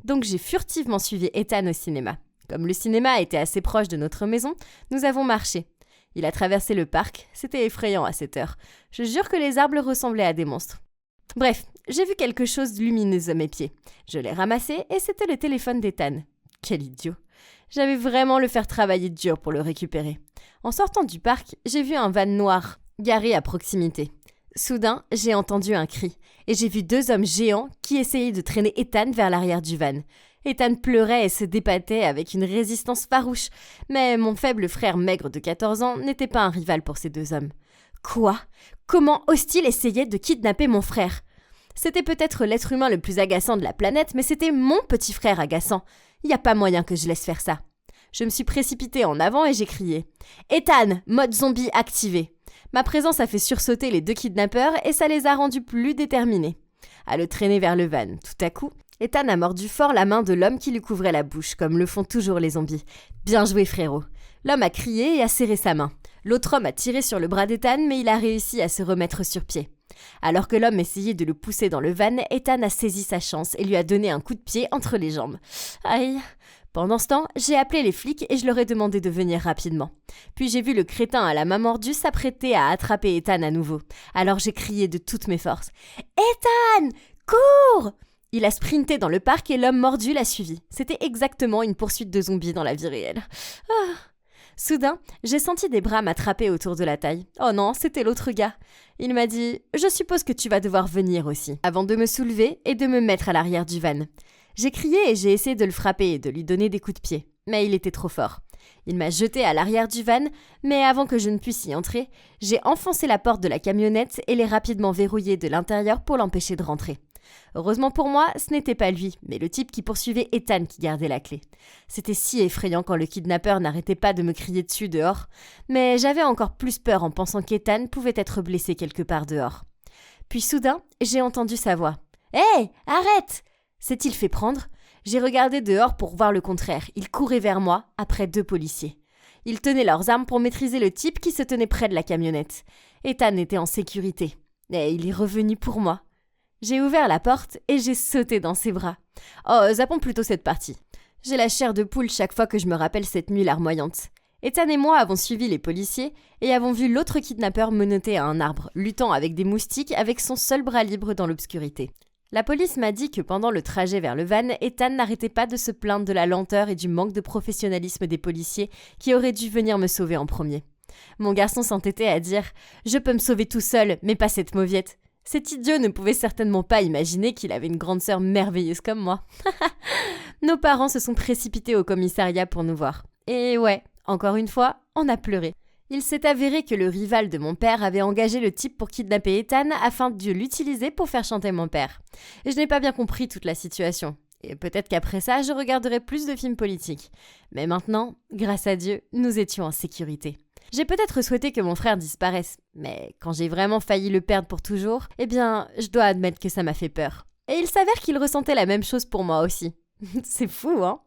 Donc j'ai furtivement suivi Ethan au cinéma. Comme le cinéma était assez proche de notre maison, nous avons marché. Il a traversé le parc, c'était effrayant à cette heure. Je jure que les arbres ressemblaient à des monstres. Bref, j'ai vu quelque chose de lumineux à mes pieds. Je l'ai ramassé et c'était le téléphone d'Ethan. Quel idiot. J'avais vraiment le faire travailler dur pour le récupérer. En sortant du parc, j'ai vu un van noir garé à proximité. Soudain, j'ai entendu un cri et j'ai vu 2 hommes géants qui essayaient de traîner Ethan vers l'arrière du van. Ethan pleurait et se dépattait avec une résistance farouche, mais mon faible frère maigre de 14 ans n'était pas un rival pour ces 2 hommes. Quoi ? Comment ose-t-il essayer de kidnapper mon frère ? C'était peut-être l'être humain le plus agaçant de la planète, mais c'était mon petit frère agaçant. Il n'y a pas moyen que je laisse faire ça. Je me suis précipitée en avant et j'ai crié « Ethan, mode zombie activé !» Ma présence a fait sursauter les 2 kidnappeurs et ça les a rendus plus déterminés à le traîner vers le van. Tout à coup, Ethan a mordu fort la main de l'homme qui lui couvrait la bouche, comme le font toujours les zombies. Bien joué, frérot. L'homme a crié et a serré sa main. L'autre homme a tiré sur le bras d'Ethan, mais il a réussi à se remettre sur pied. Alors que l'homme essayait de le pousser dans le van, Ethan a saisi sa chance et lui a donné un coup de pied entre les jambes. Aïe. Pendant ce temps, j'ai appelé les flics et je leur ai demandé de venir rapidement. Puis j'ai vu le crétin à la main mordue s'apprêter à attraper Ethan à nouveau. Alors j'ai crié de toutes mes forces. « Ethan, cours !» Il a sprinté dans le parc et l'homme mordu l'a suivi. C'était exactement une poursuite de zombies dans la vie réelle. Ah. Soudain, j'ai senti des bras m'attraper autour de la taille. Oh non, c'était l'autre gars. Il m'a dit « Je suppose que tu vas devoir venir aussi », avant de me soulever et de me mettre à l'arrière du van. J'ai crié et j'ai essayé de le frapper et de lui donner des coups de pied, mais il était trop fort. Il m'a jeté à l'arrière du van, mais avant que je ne puisse y entrer, j'ai enfoncé la porte de la camionnette et l'ai rapidement verrouillée de l'intérieur pour l'empêcher de rentrer. Heureusement pour moi, ce n'était pas lui, mais le type qui poursuivait Ethan qui gardait la clé. C'était si effrayant quand le kidnappeur n'arrêtait pas de me crier dessus dehors, mais j'avais encore plus peur en pensant qu'Ethan pouvait être blessé quelque part dehors. Puis soudain, j'ai entendu sa voix. « Hé, arrête !» S'est-il fait prendre ? J'ai regardé dehors pour voir le contraire. Il courait vers moi, après 2 policiers. Ils tenaient leurs armes pour maîtriser le type qui se tenait près de la camionnette. Ethan était en sécurité. Et il est revenu pour moi. J'ai ouvert la porte et j'ai sauté dans ses bras. Oh, zappons plutôt cette partie. J'ai la chair de poule chaque fois que je me rappelle cette nuit larmoyante. Ethan et moi avons suivi les policiers et avons vu l'autre kidnappeur menotté à un arbre, luttant avec des moustiques avec son seul bras libre dans l'obscurité. La police m'a dit que pendant le trajet vers le van, Ethan n'arrêtait pas de se plaindre de la lenteur et du manque de professionnalisme des policiers qui auraient dû venir me sauver en premier. Mon garçon s'entêtait à dire « Je peux me sauver tout seul, mais pas cette mauviette ». Cet idiot ne pouvait certainement pas imaginer qu'il avait une grande sœur merveilleuse comme moi. Nos parents se sont précipités au commissariat pour nous voir. Et ouais, encore une fois, on a pleuré. Il s'est avéré que le rival de mon père avait engagé le type pour kidnapper Ethan afin de l'utiliser pour faire chanter mon père. Et je n'ai pas bien compris toute la situation. Et peut-être qu'après ça, je regarderai plus de films politiques. Mais maintenant, grâce à Dieu, nous étions en sécurité. J'ai peut-être souhaité que mon frère disparaisse, mais quand j'ai vraiment failli le perdre pour toujours, eh bien, je dois admettre que ça m'a fait peur. Et il s'avère qu'il ressentait la même chose pour moi aussi. C'est fou, hein ?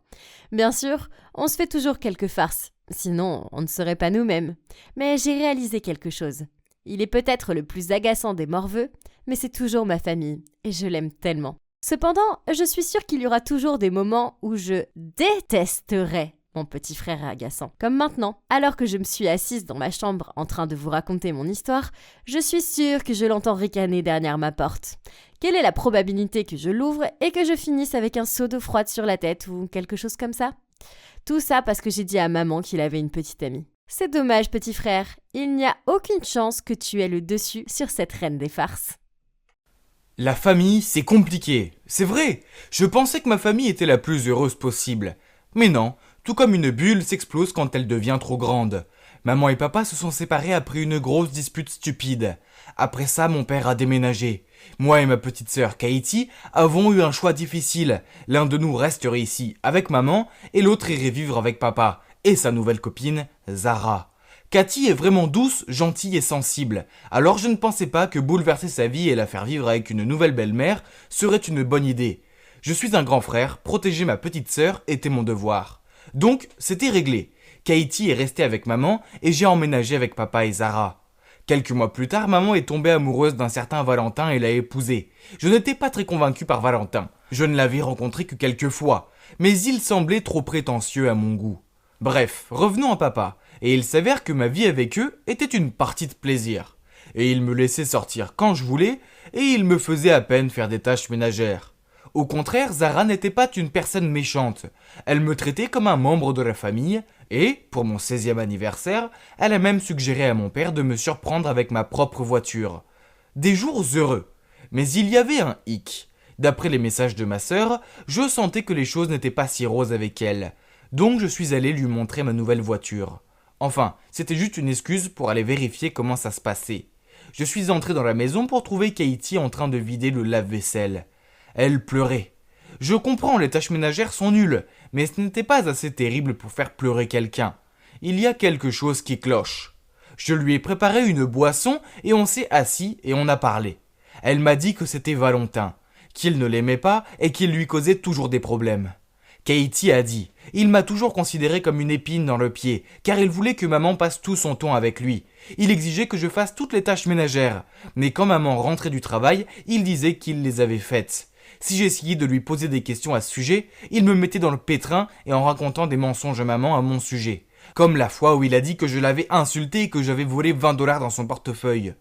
Bien sûr, on se fait toujours quelques farces, sinon on ne serait pas nous-mêmes. Mais j'ai réalisé quelque chose. Il est peut-être le plus agaçant des morveux, mais c'est toujours ma famille, et je l'aime tellement. Cependant, je suis sûre qu'il y aura toujours des moments où je détesterai mon petit frère agaçant. Comme maintenant, alors que je me suis assise dans ma chambre en train de vous raconter mon histoire, je suis sûre que je l'entends ricaner derrière ma porte. Quelle est la probabilité que je l'ouvre et que je finisse avec un seau d'eau froide sur la tête ou quelque chose comme ça ? Tout ça parce que j'ai dit à maman qu'il avait une petite amie. C'est dommage, petit frère, il n'y a aucune chance que tu aies le dessus sur cette reine des farces. La famille, c'est compliqué. C'est vrai, je pensais que ma famille était la plus heureuse possible. Mais non, tout comme une bulle s'explose quand elle devient trop grande. Maman et papa se sont séparés après une grosse dispute stupide. Après ça, mon père a déménagé. Moi et ma petite sœur Katie avons eu un choix difficile. L'un de nous resterait ici avec maman et l'autre irait vivre avec papa et sa nouvelle copine, Zara. Cathy est vraiment douce, gentille et sensible. Alors je ne pensais pas que bouleverser sa vie et la faire vivre avec une nouvelle belle-mère serait une bonne idée. Je suis un grand frère, protéger ma petite sœur était mon devoir. Donc, c'était réglé. Katie est restée avec maman et j'ai emménagé avec papa et Zara. Quelques mois plus tard, maman est tombée amoureuse d'un certain Valentin et l'a épousé. Je n'étais pas très convaincu par Valentin. Je ne l'avais rencontré que quelques fois, mais il semblait trop prétentieux à mon goût. Bref, revenons à papa, et il s'avère que ma vie avec eux était une partie de plaisir. Et il me laissait sortir quand je voulais, et il me faisait à peine faire des tâches ménagères. Au contraire, Zara n'était pas une personne méchante. Elle me traitait comme un membre de la famille et, pour mon 16e anniversaire, elle a même suggéré à mon père de me surprendre avec ma propre voiture. Des jours heureux. Mais il y avait un hic. D'après les messages de ma sœur, je sentais que les choses n'étaient pas si roses avec elle. Donc je suis allé lui montrer ma nouvelle voiture. Enfin, c'était juste une excuse pour aller vérifier comment ça se passait. Je suis entré dans la maison pour trouver Katie en train de vider le lave-vaisselle. Elle pleurait. Je comprends, les tâches ménagères sont nulles, mais ce n'était pas assez terrible pour faire pleurer quelqu'un. Il y a quelque chose qui cloche. Je lui ai préparé une boisson et on s'est assis et on a parlé. Elle m'a dit que c'était Valentin, qu'il ne l'aimait pas et qu'il lui causait toujours des problèmes. Katie a dit « Il m'a toujours considéré comme une épine dans le pied, car il voulait que maman passe tout son temps avec lui. Il exigeait que je fasse toutes les tâches ménagères, mais quand maman rentrait du travail, il disait qu'il les avait faites. Si j'essayais de lui poser des questions à ce sujet, il me mettait dans le pétrin et en racontant des mensonges à maman à mon sujet. Comme la fois où il a dit que je l'avais insulté et que j'avais volé $20 dans son portefeuille.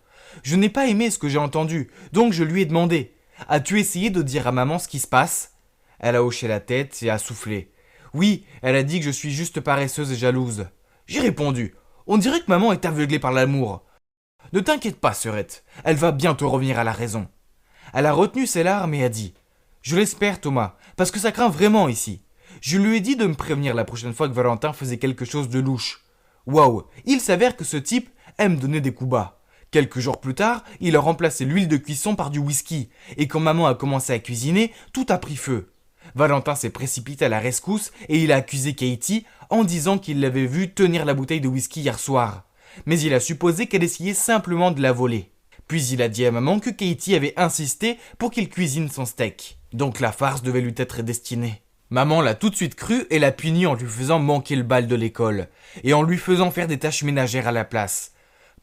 Je n'ai pas aimé ce que j'ai entendu, donc je lui ai demandé As-tu essayé de dire à maman ce qui se passe ?» Elle a hoché la tête et a soufflé. « Oui, elle a dit que je suis juste paresseuse et jalouse. » J'ai répondu. « On dirait que maman est aveuglée par l'amour. » « Ne t'inquiète pas, sœurette, elle va bientôt revenir à la raison. » Elle a retenu ses larmes et a dit. « Je l'espère, Thomas, parce que ça craint vraiment ici. Je lui ai dit de me prévenir la prochaine fois que Valentin faisait quelque chose de louche. Waouh, il s'avère que ce type aime donner des coups bas. Quelques jours plus tard, il a remplacé l'huile de cuisson par du whisky, et quand maman a commencé à cuisiner, tout a pris feu. Valentin s'est précipité à la rescousse et il a accusé Katie en disant qu'il l'avait vue tenir la bouteille de whisky hier soir. Mais il a supposé qu'elle essayait simplement de la voler. Puis il a dit à maman que Katie avait insisté pour qu'il cuisine son steak. Donc la farce devait lui être destinée. Maman l'a tout de suite cru et l'a puni en lui faisant manquer le bal de l'école et en lui faisant faire des tâches ménagères à la place.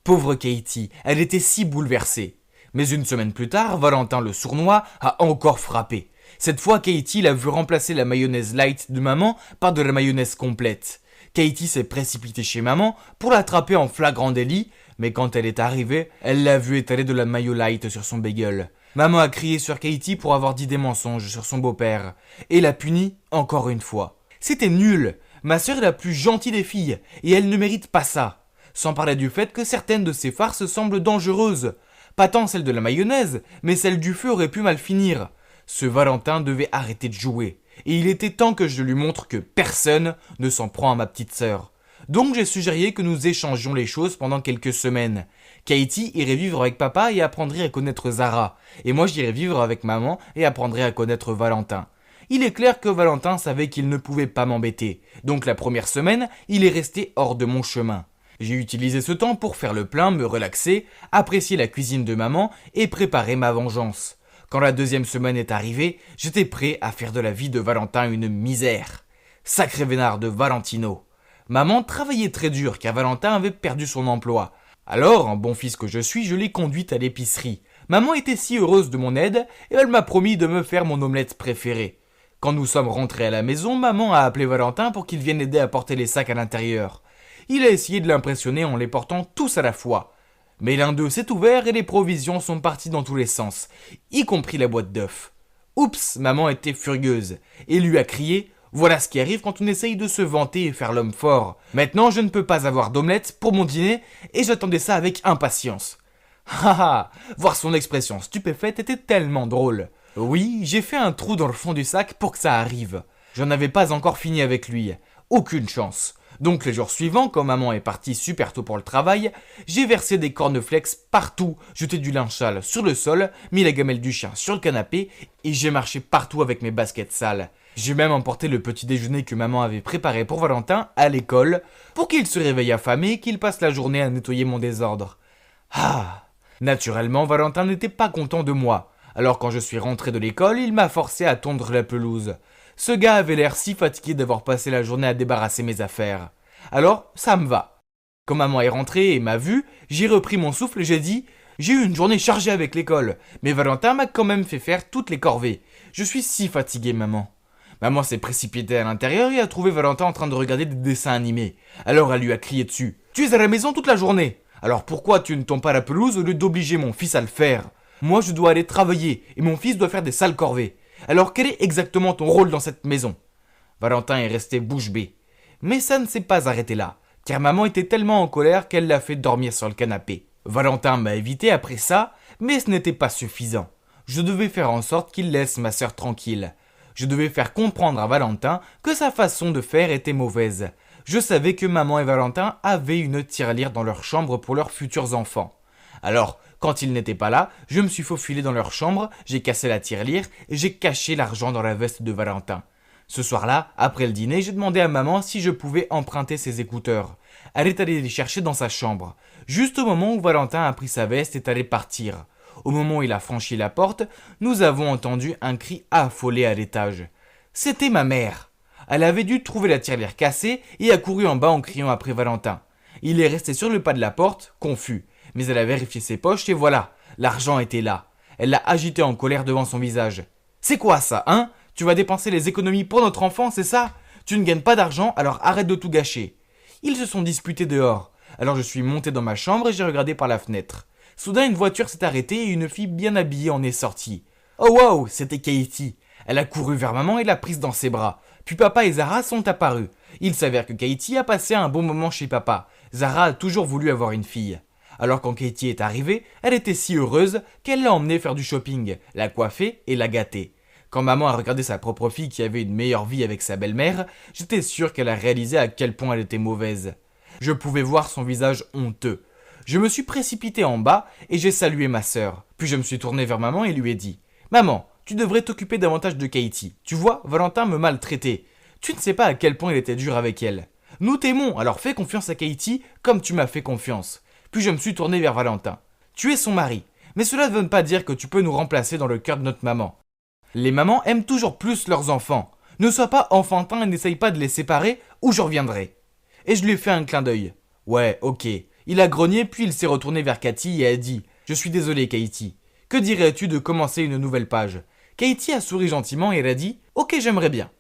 Pauvre Katie, elle était si bouleversée. Mais une semaine plus tard, Valentin le sournois a encore frappé. Cette fois, Katie l'a vu remplacer la mayonnaise light de maman par de la mayonnaise complète. Katie s'est précipitée chez maman pour l'attraper en flagrant délit, mais quand elle est arrivée, elle l'a vu étaler de la mayo light sur son bagel. Maman a crié sur Katie pour avoir dit des mensonges sur son beau-père, et l'a punie encore une fois. C'était nul. Ma sœur est la plus gentille des filles, et elle ne mérite pas ça. Sans parler du fait que certaines de ses farces semblent dangereuses. Pas tant celle de la mayonnaise, mais celle du feu aurait pu mal finir. Ce Valentin devait arrêter de jouer. Et il était temps que je lui montre que personne ne s'en prend à ma petite sœur. Donc j'ai suggéré que nous échangions les choses pendant quelques semaines. Katie irait vivre avec papa et apprendrait à connaître Zara. Et moi j'irais vivre avec maman et apprendrais à connaître Valentin. Il est clair que Valentin savait qu'il ne pouvait pas m'embêter. Donc la première semaine, il est resté hors de mon chemin. J'ai utilisé ce temps pour faire le plein, me relaxer, apprécier la cuisine de maman et préparer ma vengeance. Quand la deuxième semaine est arrivée, j'étais prêt à faire de la vie de Valentin une misère. Sacré vénard de Valentino. Maman travaillait très dur car Valentin avait perdu son emploi. Alors, en bon fils que je suis, je l'ai conduite à l'épicerie. Maman était si heureuse de mon aide et elle m'a promis de me faire mon omelette préférée. Quand nous sommes rentrés à la maison, maman a appelé Valentin pour qu'il vienne aider à porter les sacs à l'intérieur. Il a essayé de l'impressionner en les portant tous à la fois. Mais l'un d'eux s'est ouvert et les provisions sont parties dans tous les sens, y compris la boîte d'œufs. Oups, maman était furieuse et lui a crié « Voilà ce qui arrive quand on essaye de se vanter et faire l'homme fort. Maintenant, je ne peux pas avoir d'omelette pour mon dîner et j'attendais ça avec impatience. » Haha, voir son expression stupéfaite était tellement drôle. Oui, j'ai fait un trou dans le fond du sac pour que ça arrive. J'en avais pas encore fini avec lui. Aucune chance. Donc les jours suivants, quand maman est partie super tôt pour le travail, j'ai versé des cornflakes partout, jeté du linge sale sur le sol, mis la gamelle du chien sur le canapé et j'ai marché partout avec mes baskets sales. J'ai même emporté le petit déjeuner que maman avait préparé pour Valentin à l'école pour qu'il se réveille affamé et qu'il passe la journée à nettoyer mon désordre. Ah! Naturellement, Valentin n'était pas content de moi. Alors quand je suis rentré de l'école, il m'a forcé à tondre la pelouse. Ce gars avait l'air si fatigué d'avoir passé la journée à débarrasser mes affaires. Alors, ça me va. Quand maman est rentrée et m'a vu, j'ai repris mon souffle et j'ai dit « J'ai eu une journée chargée avec l'école, mais Valentin m'a quand même fait faire toutes les corvées. Je suis si fatigué, maman. » Maman s'est précipitée à l'intérieur et a trouvé Valentin en train de regarder des dessins animés. Alors elle lui a crié dessus « Tu es à la maison toute la journée. Alors pourquoi tu ne tonds pas la pelouse au lieu d'obliger mon fils à le faire ? Moi je dois aller travailler et mon fils doit faire des sales corvées. Alors quel est exactement ton rôle dans cette maison ?» Valentin est resté bouche bée. Mais ça ne s'est pas arrêté là, car maman était tellement en colère qu'elle l'a fait dormir sur le canapé. Valentin m'a évité après ça, mais ce n'était pas suffisant. Je devais faire en sorte qu'il laisse ma sœur tranquille. Je devais faire comprendre à Valentin que sa façon de faire était mauvaise. Je savais que maman et Valentin avaient une tirelire dans leur chambre pour leurs futurs enfants. Alors, quand ils n'étaient pas là, je me suis faufilé dans leur chambre, j'ai cassé la tirelire et j'ai caché l'argent dans la veste de Valentin. Ce soir-là, après le dîner, j'ai demandé à maman si je pouvais emprunter ses écouteurs. Elle est allée les chercher dans sa chambre, juste au moment où Valentin a pris sa veste et est allé partir. Au moment où il a franchi la porte, nous avons entendu un cri affolé à l'étage. C'était ma mère. Elle avait dû trouver la tirelire cassée et a couru en bas en criant après Valentin. Il est resté sur le pas de la porte, confus. Mais elle a vérifié ses poches et voilà, l'argent était là. Elle l'a agité en colère devant son visage. « C'est quoi ça, hein ? Tu vas dépenser les économies pour notre enfant, c'est ça ? Tu ne gagnes pas d'argent, alors arrête de tout gâcher. » Ils se sont disputés dehors. Alors je suis monté dans ma chambre et j'ai regardé par la fenêtre. Soudain, une voiture s'est arrêtée et une fille bien habillée en est sortie. Oh wow, c'était Katie. Elle a couru vers maman et l'a prise dans ses bras. Puis papa et Zara sont apparus. Il s'avère que Katie a passé un bon moment chez papa. Zara a toujours voulu avoir une fille. Alors quand Katie est arrivée, elle était si heureuse qu'elle l'a emmenée faire du shopping, l'a coiffée et l'a gâtée. Quand maman a regardé sa propre fille qui avait une meilleure vie avec sa belle-mère, j'étais sûr qu'elle a réalisé à quel point elle était mauvaise. Je pouvais voir son visage honteux. Je me suis précipité en bas et j'ai salué ma sœur. Puis je me suis tourné vers maman et lui ai dit « Maman, tu devrais t'occuper davantage de Katie. Tu vois, Valentin me maltraitait. Tu ne sais pas à quel point il était dur avec elle. Nous t'aimons, alors fais confiance à Katie comme tu m'as fait confiance. » Puis je me suis tourné vers Valentin. « Tu es son mari, mais cela ne veut pas dire que tu peux nous remplacer dans le cœur de notre maman. Les mamans aiment toujours plus leurs enfants. Ne sois pas enfantin et n'essaye pas de les séparer ou je reviendrai. » Et je lui ai fait un clin d'œil. « Ouais, ok. » Il a grogné puis il s'est retourné vers Cathy et a dit « Je suis désolé Katie. Que dirais-tu de commencer une nouvelle page ?» Katie a souri gentiment et elle a dit « Ok, j'aimerais bien. »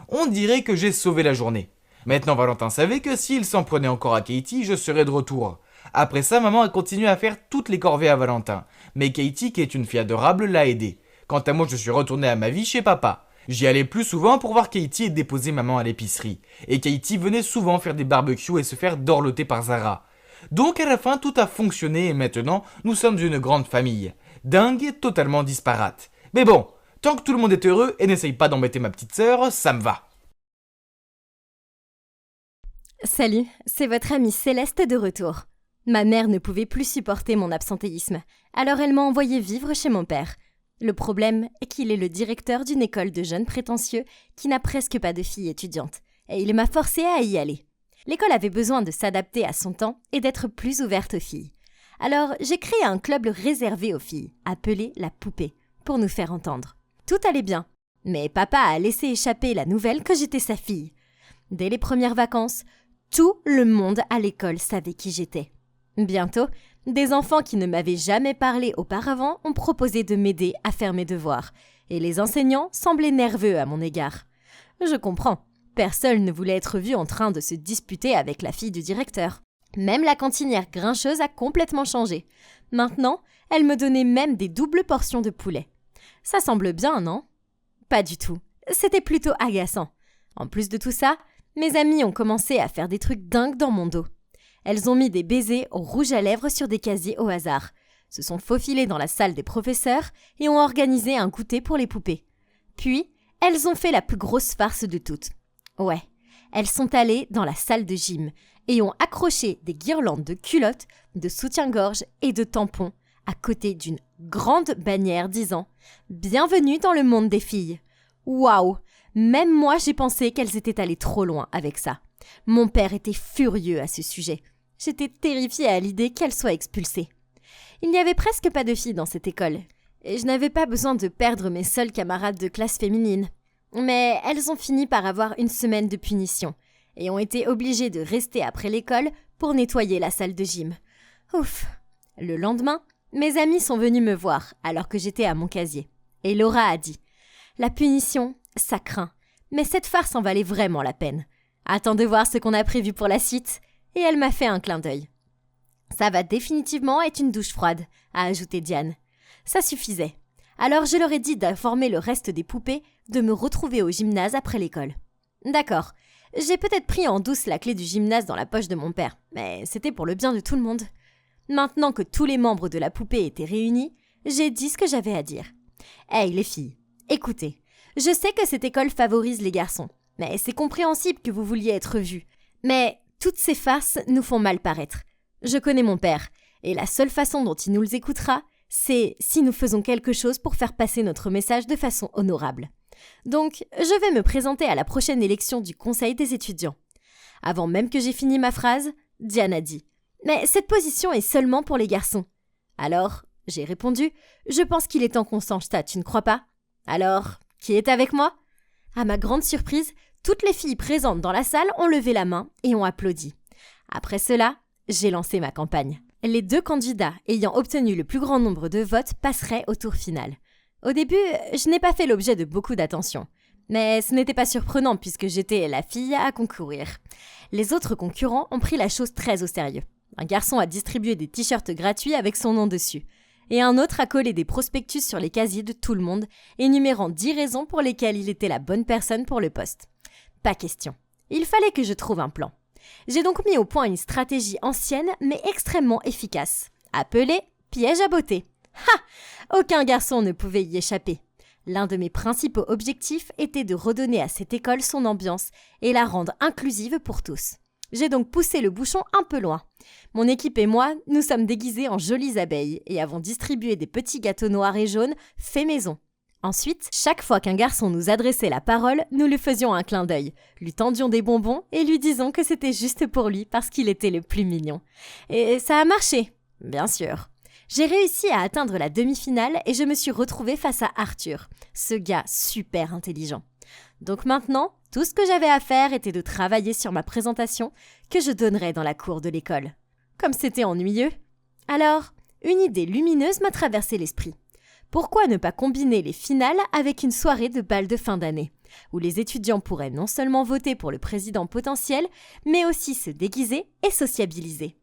On dirait que j'ai sauvé la journée. Maintenant Valentin savait que s'il s'en prenait encore à Katie, je serais de retour. Après ça, maman a continué à faire toutes les corvées à Valentin. Mais Katie, qui est une fille adorable, l'a aidé. Quant à moi, je suis retourné à ma vie chez papa. J'y allais plus souvent pour voir Katie et déposer maman à l'épicerie. Et Katie venait souvent faire des barbecues et se faire dorloter par Zara. Donc à la fin, tout a fonctionné et maintenant, nous sommes une grande famille. Dingue et totalement disparate. Mais bon, tant que tout le monde est heureux et n'essaye pas d'embêter ma petite sœur, ça me va. Salut, c'est votre amie Céleste de retour. Ma mère ne pouvait plus supporter mon absentéisme, alors elle m'a envoyé vivre chez mon père. Le problème est qu'il est le directeur d'une école de jeunes prétentieux qui n'a presque pas de filles étudiantes, et il m'a forcée à y aller. L'école avait besoin de s'adapter à son temps et d'être plus ouverte aux filles. Alors j'ai créé un club réservé aux filles, appelé La Poupée, pour nous faire entendre. Tout allait bien, mais papa a laissé échapper la nouvelle que j'étais sa fille. Dès les premières vacances, tout le monde à l'école savait qui j'étais. Bientôt, des enfants qui ne m'avaient jamais parlé auparavant ont proposé de m'aider à faire mes devoirs, et les enseignants semblaient nerveux à mon égard. Je comprends, personne ne voulait être vu en train de se disputer avec la fille du directeur. Même la cantinière grincheuse a complètement changé. Maintenant, elle me donnait même des doubles portions de poulet. Ça semble bien, non ? Pas du tout. C'était plutôt agaçant. En plus de tout ça, mes amies ont commencé à faire des trucs dingues dans mon dos. Elles ont mis des baisers au rouge à lèvres sur des casiers au hasard, se sont faufilées dans la salle des professeurs et ont organisé un goûter pour les poupées. Puis, elles ont fait la plus grosse farce de toutes. Ouais, elles sont allées dans la salle de gym et ont accroché des guirlandes de culottes, de soutien-gorge et de tampons à côté d'une grande bannière disant « Bienvenue dans le monde des filles ». Waouh! Même moi, j'ai pensé qu'elles étaient allées trop loin avec ça. Mon père était furieux à ce sujet. J'étais terrifiée à l'idée qu'elles soient expulsées. Il n'y avait presque pas de filles dans cette école, et je n'avais pas besoin de perdre mes seules camarades de classe féminine. Mais elles ont fini par avoir une semaine de punition, et ont été obligées de rester après l'école pour nettoyer la salle de gym. Ouf! Le lendemain, mes amis sont venus me voir alors que j'étais à mon casier. Et Laura a dit « La punition, ça craint, mais cette farce en valait vraiment la peine. Attends de voir ce qu'on a prévu pour la suite. » Et elle m'a fait un clin d'œil. « Ça va définitivement être une douche froide », a ajouté Diane. Ça suffisait. Alors je leur ai dit d'informer le reste des poupées de me retrouver au gymnase après l'école. D'accord, j'ai peut-être pris en douce la clé du gymnase dans la poche de mon père, mais c'était pour le bien de tout le monde. Maintenant que tous les membres de la poupée étaient réunis, j'ai dit ce que j'avais à dire. « Hey les filles, écoutez, je sais que cette école favorise les garçons, mais c'est compréhensible que vous vouliez être vues. Mais toutes ces farces nous font mal paraître. Je connais mon père, et la seule façon dont il nous écoutera, c'est si nous faisons quelque chose pour faire passer notre message de façon honorable. Donc, je vais me présenter à la prochaine élection du Conseil des étudiants. » Avant même que j'ai fini ma phrase, Diane a dit « Mais cette position est seulement pour les garçons. » Alors, j'ai répondu « Je pense qu'il est temps qu'on change ça, tu ne crois pas ? Alors, qui est avec moi ?» À ma grande surprise, toutes les filles présentes dans la salle ont levé la main et ont applaudi. Après cela, j'ai lancé ma campagne. Les 2 candidats ayant obtenu le plus grand nombre de votes passeraient au tour final. Au début, je n'ai pas fait l'objet de beaucoup d'attention. Mais ce n'était pas surprenant puisque j'étais la fille à concourir. Les autres concurrents ont pris la chose très au sérieux. Un garçon a distribué des t-shirts gratuits avec son nom dessus. et un autre à coller des prospectus sur les casiers de tout le monde, énumérant 10 raisons pour lesquelles il était la bonne personne pour le poste. Pas question. Il fallait que je trouve un plan. J'ai donc mis au point une stratégie ancienne mais extrêmement efficace, appelée piège à beauté. Ha! Aucun garçon ne pouvait y échapper. L'un de mes principaux objectifs était de redonner à cette école son ambiance et la rendre inclusive pour tous. J'ai donc poussé le bouchon un peu loin. Mon équipe et moi, nous sommes déguisés en jolies abeilles et avons distribué des petits gâteaux noirs et jaunes faits maison. Ensuite, chaque fois qu'un garçon nous adressait la parole, nous lui faisions un clin d'œil, lui tendions des bonbons et lui disions que c'était juste pour lui parce qu'il était le plus mignon. Et ça a marché, bien sûr. J'ai réussi à atteindre la demi-finale et je me suis retrouvée face à Arthur, ce gars super intelligent. Donc maintenant, tout ce que j'avais à faire était de travailler sur ma présentation que je donnerais dans la cour de l'école. Comme c'était ennuyeux. Alors, une idée lumineuse m'a traversé l'esprit. Pourquoi ne pas combiner les finales avec une soirée de bal de fin d'année, où les étudiants pourraient non seulement voter pour le président potentiel, mais aussi se déguiser et sociabiliser.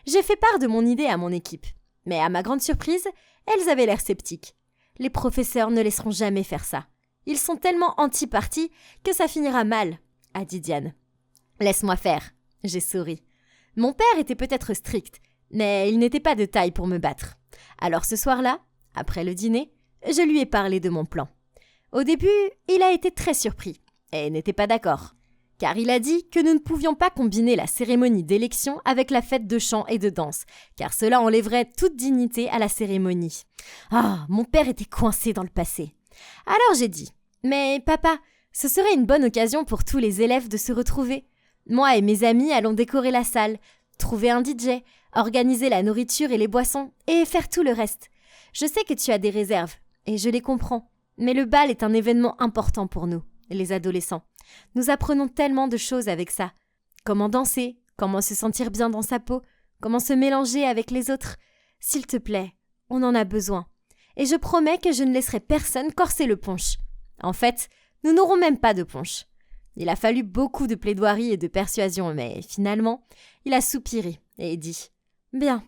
J'ai fait part de mon idée à mon équipe. Mais à ma grande surprise, elles avaient l'air sceptiques. Les professeurs ne laisseront jamais faire ça. Ils sont tellement anti-parti que ça finira mal, a dit Diane. Laisse-moi faire, j'ai souri. Mon père était peut-être strict, mais il n'était pas de taille pour me battre. Alors ce soir-là, après le dîner, je lui ai parlé de mon plan. Au début, il a été très surpris et n'était pas d'accord. Car il a dit que nous ne pouvions pas combiner la cérémonie d'élection avec la fête de chant et de danse, car cela enlèverait toute dignité à la cérémonie. Mon père était coincé dans le passé. Alors j'ai dit, mais papa, ce serait une bonne occasion pour tous les élèves de se retrouver. Moi et mes amis allons décorer la salle, trouver un DJ, organiser la nourriture et les boissons, et faire tout le reste. Je sais que tu as des réserves, et je les comprends, mais le bal est un événement important pour nous, les adolescents. Nous apprenons tellement de choses avec ça. Comment danser, comment se sentir bien dans sa peau, comment se mélanger avec les autres. S'il te plaît, on en a besoin. Et je promets que je ne laisserai personne corser le punch. En fait, nous n'aurons même pas de punch. Il a fallu beaucoup de plaidoiries et de persuasion, mais finalement, il a soupiré et dit « Bien,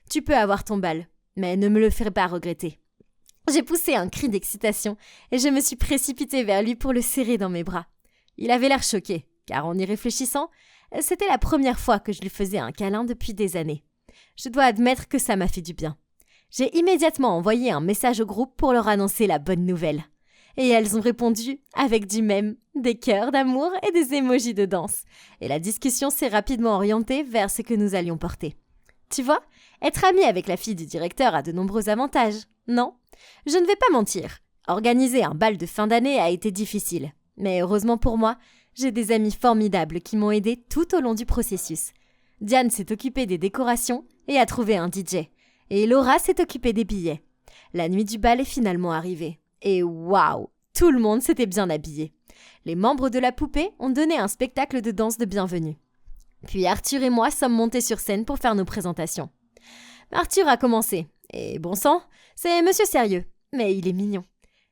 tu peux avoir ton bal, mais ne me le fais pas regretter. » J'ai poussé un cri d'excitation et je me suis précipitée vers lui pour le serrer dans mes bras. Il avait l'air choqué, car en y réfléchissant, c'était la première fois que je lui faisais un câlin depuis des années. Je dois admettre que ça m'a fait du bien. J'ai immédiatement envoyé un message au groupe pour leur annoncer la bonne nouvelle. Et elles ont répondu avec du même, des cœurs d'amour et des émojis de danse. Et la discussion s'est rapidement orientée vers ce que nous allions porter. Tu vois, être amie avec la fille du directeur a de nombreux avantages, non ? Je ne vais pas mentir, organiser un bal de fin d'année a été difficile. Mais heureusement pour moi, j'ai des amis formidables qui m'ont aidé tout au long du processus. Diane s'est occupée des décorations et a trouvé un DJ. Et Laura s'est occupée des billets. La nuit du bal est finalement arrivée. Et waouh, tout le monde s'était bien habillé. Les membres de la poupée ont donné un spectacle de danse de bienvenue. Puis Arthur et moi sommes montés sur scène pour faire nos présentations. Arthur a commencé. Et bon sang, c'est monsieur sérieux, mais il est mignon.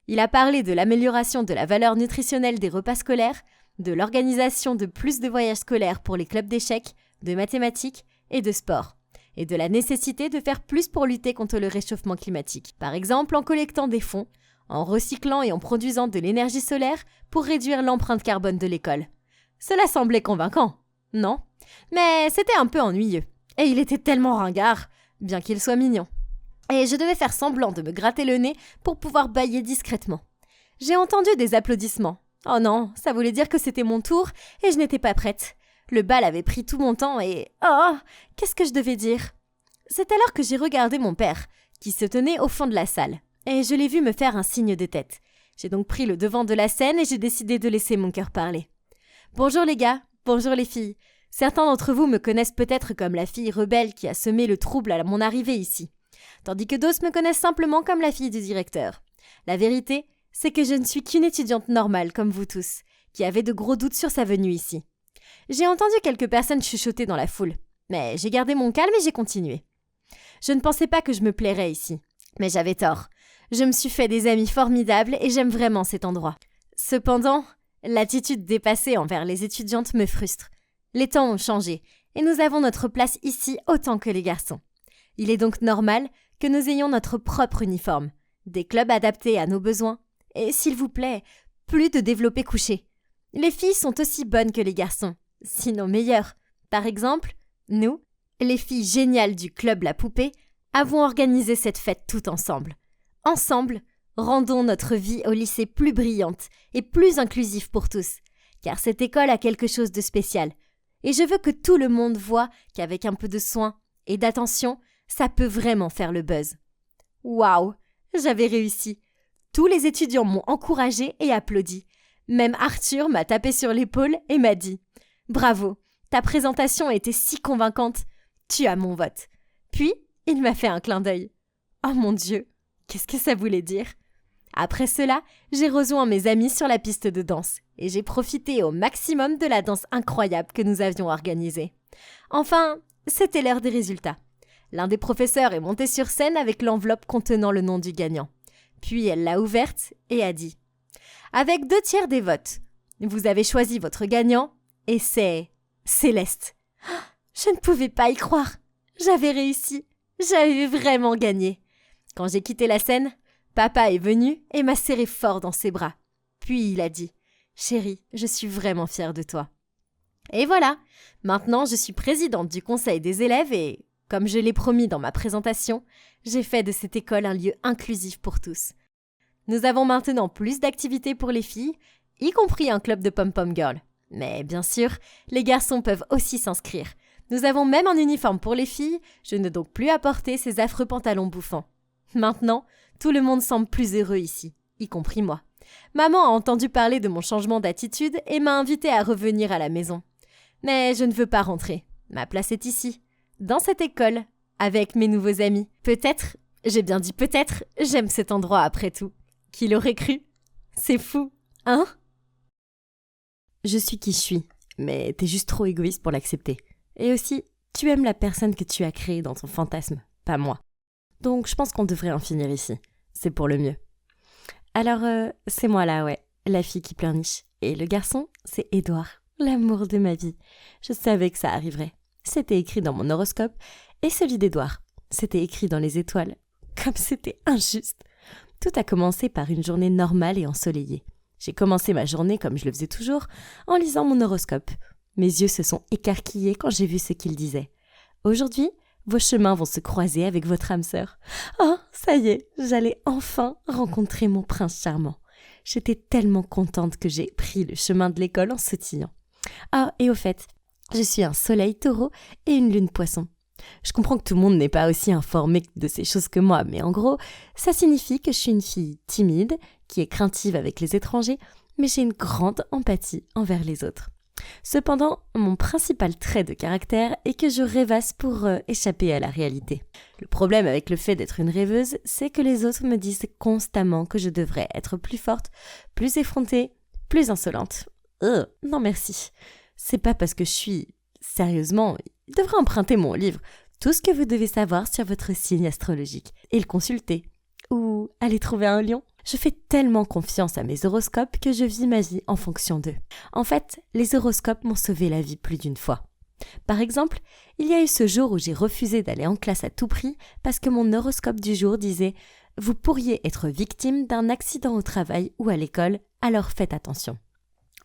Il a parlé de l'amélioration de la valeur nutritionnelle des repas scolaires, de l'organisation de plus de voyages scolaires pour les clubs d'échecs, de mathématiques et de sport, et de la nécessité de faire plus pour lutter contre le réchauffement climatique. Par exemple, en collectant des fonds, en recyclant et en produisant de l'énergie solaire pour réduire l'empreinte carbone de l'école. Cela semblait convaincant, non ? Mais c'était un peu ennuyeux, et il était tellement ringard, bien qu'il soit mignon. Et je devais faire semblant de me gratter le nez pour pouvoir bâiller discrètement. J'ai entendu des applaudissements. Oh non, ça voulait dire que c'était mon tour et je n'étais pas prête. Le bal avait pris tout mon temps et... qu'est-ce que je devais dire ? C'est alors que j'ai regardé mon père, qui se tenait au fond de la salle, et je l'ai vu me faire un signe de tête. J'ai donc pris le devant de la scène et j'ai décidé de laisser mon cœur parler. Bonjour les gars, bonjour les filles. Certains d'entre vous me connaissent peut-être comme la fille rebelle qui a semé le trouble à mon arrivée ici. Tandis que d'autres me connaissent simplement comme la fille du directeur. La vérité, c'est que je ne suis qu'une étudiante normale comme vous tous, qui avait de gros doutes sur sa venue ici. J'ai entendu quelques personnes chuchoter dans la foule, mais j'ai gardé mon calme et j'ai continué. Je ne pensais pas que je me plairais ici, mais j'avais tort. Je me suis fait des amis formidables et j'aime vraiment cet endroit. Cependant, l'attitude dépassée envers les étudiantes me frustre. Les temps ont changé et nous avons notre place ici autant que les garçons. Il est donc normal que nous ayons notre propre uniforme, des clubs adaptés à nos besoins, et s'il vous plaît, plus de développé couché. Les filles sont aussi bonnes que les garçons, sinon meilleures. Par exemple, nous, les filles géniales du club La Poupée, avons organisé cette fête tout ensemble. Ensemble, rendons notre vie au lycée plus brillante et plus inclusive pour tous, car cette école a quelque chose de spécial. Et je veux que tout le monde voie qu'avec un peu de soin et d'attention, ça peut vraiment faire le buzz. Waouh, j'avais réussi. Tous les étudiants m'ont encouragé et applaudi. Même Arthur m'a tapé sur l'épaule et m'a dit « Bravo, ta présentation était si convaincante, tu as mon vote. » Puis, il m'a fait un clin d'œil. Oh mon Dieu, qu'est-ce que ça voulait dire? Après cela, j'ai rejoint mes amis sur la piste de danse et j'ai profité au maximum de la danse incroyable que nous avions organisée. Enfin, c'était l'heure des résultats. L'un des professeurs est monté sur scène avec l'enveloppe contenant le nom du gagnant. Puis elle l'a ouverte et a dit « Avec 2/3 des votes, vous avez choisi votre gagnant et c'est Céleste. » Je ne pouvais pas y croire. J'avais réussi. J'avais vraiment gagné. Quand j'ai quitté la scène, papa est venu et m'a serré fort dans ses bras. Puis il a dit « Chérie, je suis vraiment fière de toi. » Et voilà, maintenant je suis présidente du conseil des élèves et, comme je l'ai promis dans ma présentation, j'ai fait de cette école un lieu inclusif pour tous. Nous avons maintenant plus d'activités pour les filles, y compris un club de pom-pom girl. Mais bien sûr, les garçons peuvent aussi s'inscrire. Nous avons même un uniforme pour les filles, je ne dois donc plus apporter ces affreux pantalons bouffants. Maintenant, tout le monde semble plus heureux ici, y compris moi. Maman a entendu parler de mon changement d'attitude et m'a invitée à revenir à la maison. Mais je ne veux pas rentrer. Ma place est ici, dans cette école, avec mes nouveaux amis. Peut-être, j'ai bien dit peut-être, j'aime cet endroit après tout. Qui l'aurait cru? C'est fou, hein? Je suis qui je suis, mais t'es juste trop égoïste pour l'accepter. Et aussi, tu aimes la personne que tu as créée dans ton fantasme, pas moi. Donc je pense qu'on devrait en finir ici. C'est pour le mieux. Alors, c'est moi là, ouais, la fille qui pleurniche. Et le garçon, c'est Édouard, l'amour de ma vie. Je savais que ça arriverait. C'était écrit dans mon horoscope, et celui d'Édouard. C'était écrit dans les étoiles. Comme c'était injuste. Tout a commencé par une journée normale et ensoleillée. J'ai commencé ma journée, comme je le faisais toujours, en lisant mon horoscope. Mes yeux se sont écarquillés quand j'ai vu ce qu'il disait. Aujourd'hui, vos chemins vont se croiser avec votre âme sœur. Oh, ça y est, j'allais enfin rencontrer mon prince charmant. J'étais tellement contente que j'ai pris le chemin de l'école en sautillant. Ah, et au fait, je suis un soleil taureau et une lune poisson. Je comprends que tout le monde n'est pas aussi informé de ces choses que moi, mais en gros, ça signifie que je suis une fille timide, qui est craintive avec les étrangers, mais j'ai une grande empathie envers les autres. Cependant, mon principal trait de caractère est que je rêvasse pour échapper à la réalité. Le problème avec le fait d'être une rêveuse, c'est que les autres me disent constamment que je devrais être plus forte, plus effrontée, plus insolente. Non merci. C'est pas parce que je suis... Sérieusement, il devrait emprunter mon livre « Tout ce que vous devez savoir sur votre signe astrologique » et le consulter. Ou aller trouver un lion. Je fais tellement confiance à mes horoscopes que je vis ma vie en fonction d'eux. En fait, les horoscopes m'ont sauvé la vie plus d'une fois. Par exemple, il y a eu ce jour où j'ai refusé d'aller en classe à tout prix parce que mon horoscope du jour disait « Vous pourriez être victime d'un accident au travail ou à l'école, alors faites attention ».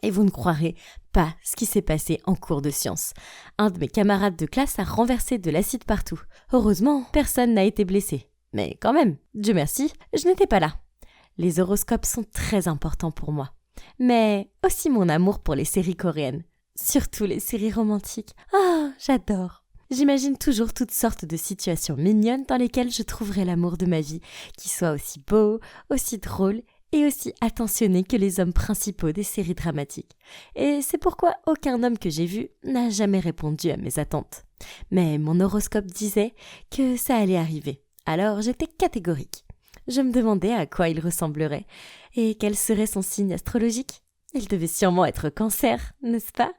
Et vous ne croirez pas ce qui s'est passé en cours de sciences. Un de mes camarades de classe a renversé de l'acide partout. Heureusement, personne n'a été blessé. Mais quand même, Dieu merci, je n'étais pas là. Les horoscopes sont très importants pour moi. Mais aussi mon amour pour les séries coréennes. Surtout les séries romantiques. Ah, j'adore. J'imagine toujours toutes sortes de situations mignonnes dans lesquelles je trouverai l'amour de ma vie, qui soit aussi beau, aussi drôle et aussi attentionné que les hommes principaux des séries dramatiques. Et c'est pourquoi aucun homme que j'ai vu n'a jamais répondu à mes attentes. Mais mon horoscope disait que ça allait arriver. Alors j'étais catégorique. Je me demandais à quoi il ressemblerait et quel serait son signe astrologique. Il devait sûrement être Cancer, n'est-ce pas?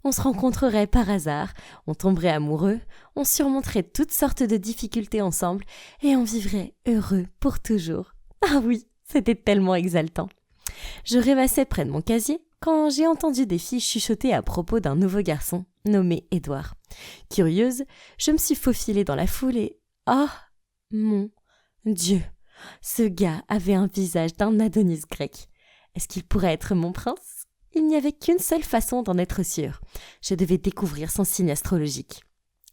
On se rencontrerait par hasard, on tomberait amoureux, on surmonterait toutes sortes de difficultés ensemble et on vivrait heureux pour toujours. Ah oui, c'était tellement exaltant. Je rêvassais près de mon casier quand j'ai entendu des filles chuchoter à propos d'un nouveau garçon nommé Édouard. Curieuse, je me suis faufilée dans la foule et... Oh, Mon Dieu, ce gars avait un visage d'un Adonis grec. Est-ce qu'il pourrait être mon prince? Il n'y avait qu'une seule façon d'en être sûre. Je devais découvrir son signe astrologique.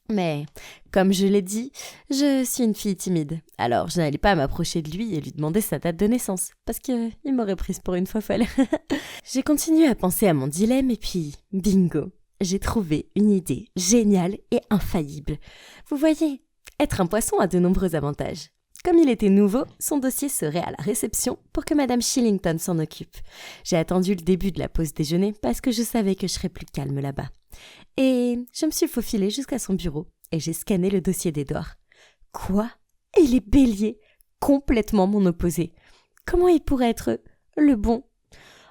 Mais, comme je l'ai dit, je suis une fille timide. Alors, je n'allais pas m'approcher de lui et lui demander sa date de naissance, parce qu'il m'aurait prise pour une fofolle. J'ai continué à penser à mon dilemme et puis, bingo, j'ai trouvé une idée géniale et infaillible. Vous voyez, être un poisson a de nombreux avantages. Comme il était nouveau, son dossier serait à la réception pour que Madame Shillington s'en occupe. J'ai attendu le début de la pause déjeuner parce que je savais que je serais plus calme là-bas. Et je me suis faufilée jusqu'à son bureau et j'ai scanné le dossier d'Édouard. Quoi? Il est bélier, complètement mon opposé. Comment il pourrait être le bon?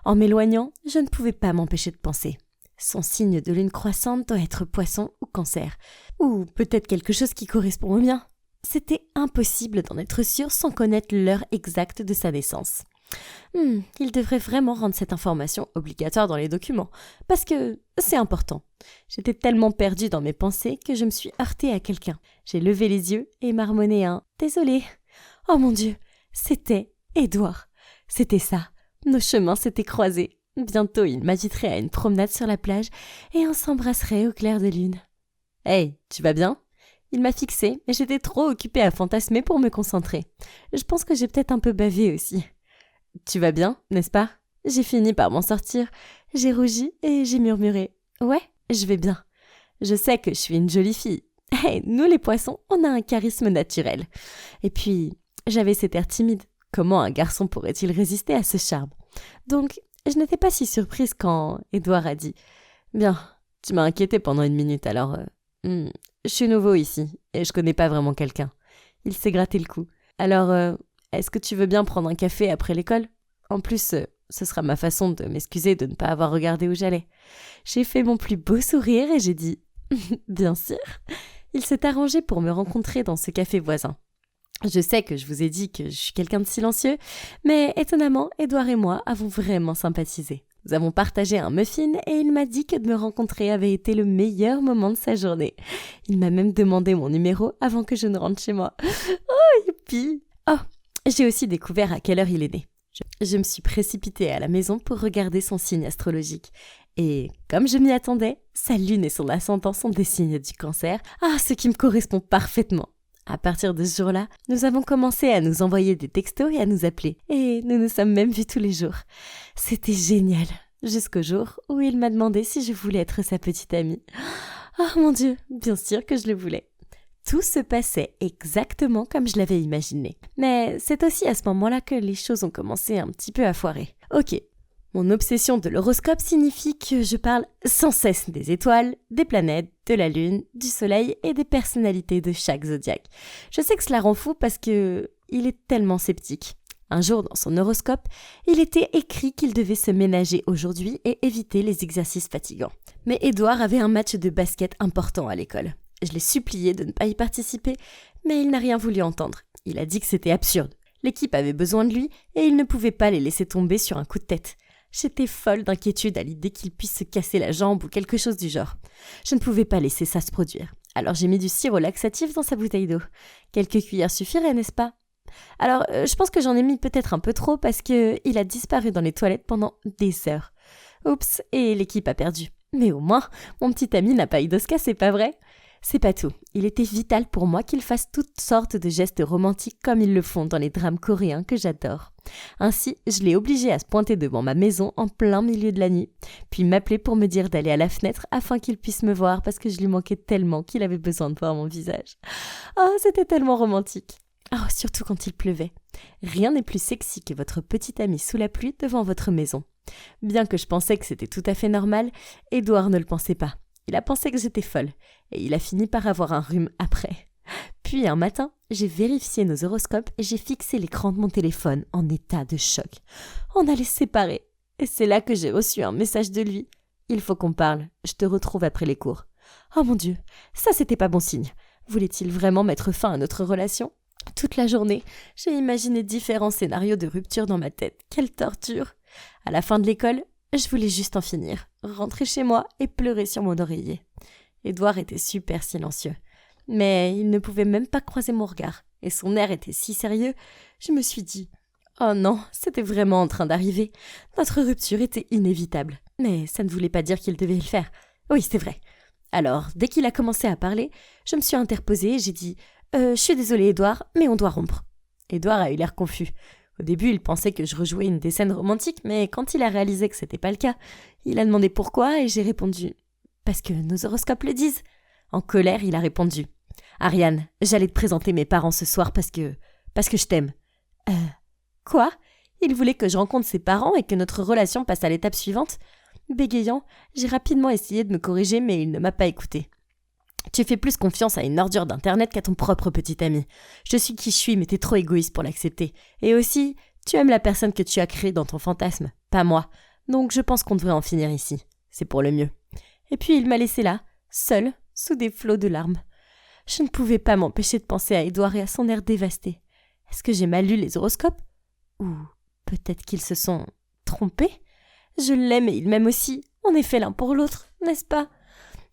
En m'éloignant, je ne pouvais pas m'empêcher de penser. Son signe de lune croissante doit être poisson ou cancer. Ou peut-être quelque chose qui correspond au mien. C'était impossible d'en être sûr sans connaître l'heure exacte de sa naissance. Il devrait vraiment rendre cette information obligatoire dans les documents, parce que c'est important. J'étais tellement perdue dans mes pensées que je me suis heurtée à quelqu'un. J'ai levé les yeux et marmonné un « Désolée ». Oh mon Dieu, c'était Édouard. C'était ça. Nos chemins s'étaient croisés. Bientôt, il m'inviterait à une promenade sur la plage et on s'embrasserait au clair de lune. « Hey, tu vas bien ?» Il m'a fixée, mais j'étais trop occupée à fantasmer pour me concentrer. Je pense que j'ai peut-être un peu bavé aussi. « Tu vas bien, n'est-ce pas ?» J'ai fini par m'en sortir. J'ai rougi et j'ai murmuré. « Ouais, je vais bien. Je sais que je suis une jolie fille. Hey, nous les poissons, on a un charisme naturel. » Et puis, j'avais cet air timide. Comment un garçon pourrait-il résister à ce charme? Donc, je n'étais pas si surprise quand Édouard a dit « Bien, tu m'as inquiétée pendant une minute, alors... je suis nouveau ici et je connais pas vraiment quelqu'un. » Il s'est gratté le cou. « Alors, est-ce que tu veux bien prendre un café après l'école? En plus, ce sera ma façon de m'excuser de ne pas avoir regardé où j'allais. » J'ai fait mon plus beau sourire et j'ai dit « Bien sûr !» Il s'est arrangé pour me rencontrer dans ce café voisin. Je sais que je vous ai dit que je suis quelqu'un de silencieux, mais étonnamment, Édouard et moi avons vraiment sympathisé. Nous avons partagé un muffin et il m'a dit que de me rencontrer avait été le meilleur moment de sa journée. Il m'a même demandé mon numéro avant que je ne rentre chez moi. Oh, youpi! Oh, j'ai aussi découvert à quelle heure il est né. Je me suis précipitée à la maison pour regarder son signe astrologique. Et comme je m'y attendais, sa lune et son ascendant sont des signes du cancer, ce qui me correspond parfaitement. À partir de ce jour-là, nous avons commencé à nous envoyer des textos et à nous appeler. Et nous nous sommes même vus tous les jours. C'était génial, jusqu'au jour où il m'a demandé si je voulais être sa petite amie. Oh mon Dieu, bien sûr que je le voulais. Tout se passait exactement comme je l'avais imaginé. Mais c'est aussi à ce moment-là que les choses ont commencé un petit peu à foirer. Ok, mon obsession de l'horoscope signifie que je parle sans cesse des étoiles, des planètes, de la lune, du soleil et des personnalités de chaque zodiaque. Je sais que cela rend fou parce que il est tellement sceptique. Un jour, dans son horoscope, il était écrit qu'il devait se ménager aujourd'hui et éviter les exercices fatigants. Mais Édouard avait un match de basket important à l'école. Je l'ai supplié de ne pas y participer, mais il n'a rien voulu entendre. Il a dit que c'était absurde. L'équipe avait besoin de lui et il ne pouvait pas les laisser tomber sur un coup de tête. J'étais folle d'inquiétude à l'idée qu'il puisse se casser la jambe ou quelque chose du genre. Je ne pouvais pas laisser ça se produire. Alors j'ai mis du sirop laxatif dans sa bouteille d'eau. Quelques cuillères suffiraient, n'est-ce pas? Alors, je pense que j'en ai mis peut-être un peu trop parce qu'il a disparu dans les toilettes pendant des heures. Oups, et l'équipe a perdu. Mais au moins, mon petit ami n'a pas eu d'os cassé, c'est pas vrai? C'est pas tout. Il était vital pour moi qu'il fasse toutes sortes de gestes romantiques comme ils le font dans les drames coréens que j'adore. Ainsi, je l'ai obligé à se pointer devant ma maison en plein milieu de la nuit, puis m'appeler pour me dire d'aller à la fenêtre afin qu'il puisse me voir parce que je lui manquais tellement qu'il avait besoin de voir mon visage. Oh, c'était tellement romantique. Oh, surtout quand il pleuvait. Rien n'est plus sexy que votre petit ami sous la pluie devant votre maison. Bien que je pensais que c'était tout à fait normal, Édouard ne le pensait pas. Il a pensé que j'étais folle, et il a fini par avoir un rhume après. Puis un matin, j'ai vérifié nos horoscopes et j'ai fixé l'écran de mon téléphone en état de choc. On allait se séparer, et c'est là que j'ai reçu un message de lui. « Il faut qu'on parle, je te retrouve après les cours. » Oh mon Dieu, ça c'était pas bon signe. Voulait-il vraiment mettre fin à notre relation ? Toute la journée, j'ai imaginé différents scénarios de rupture dans ma tête. Quelle torture! À la fin de l'école, je voulais juste en finir, rentrer chez moi et pleurer sur mon oreiller. Édouard était super silencieux, mais il ne pouvait même pas croiser mon regard. et son air était si sérieux, je me suis dit « Oh non, c'était vraiment en train d'arriver. Notre rupture était inévitable. » Mais ça ne voulait pas dire qu'il devait le faire. Oui, c'est vrai. Alors, dès qu'il a commencé à parler, je me suis interposée et j'ai dit « Je suis désolée, Édouard, mais on doit rompre. » Édouard a eu l'air confus. Au début, il pensait que je rejouais une des scènes romantiques, mais quand il a réalisé que c'était pas le cas, il a demandé pourquoi et j'ai répondu « Parce que nos horoscopes le disent. » En colère, il a répondu « Ariane, j'allais te présenter mes parents ce soir parce que je t'aime. » Quoi ? Il voulait que je rencontre ses parents et que notre relation passe à l'étape suivante ? Bégayant, j'ai rapidement essayé de me corriger, mais il ne m'a pas écouté. Tu fais plus confiance à une ordure d'internet qu'à ton propre petit ami. Je suis qui je suis, mais t'es trop égoïste pour l'accepter. Et aussi, tu aimes la personne que tu as créée dans ton fantasme, pas moi. Donc je pense qu'on devrait en finir ici. C'est pour le mieux. Et puis il m'a laissé là, seul, sous des flots de larmes. Je ne pouvais pas m'empêcher de penser à Édouard et à son air dévasté. Est-ce que j'ai mal lu les horoscopes ? Ou peut-être qu'ils se sont trompés ? Je l'aime et il m'aime aussi. On est fait l'un pour l'autre, n'est-ce pas ?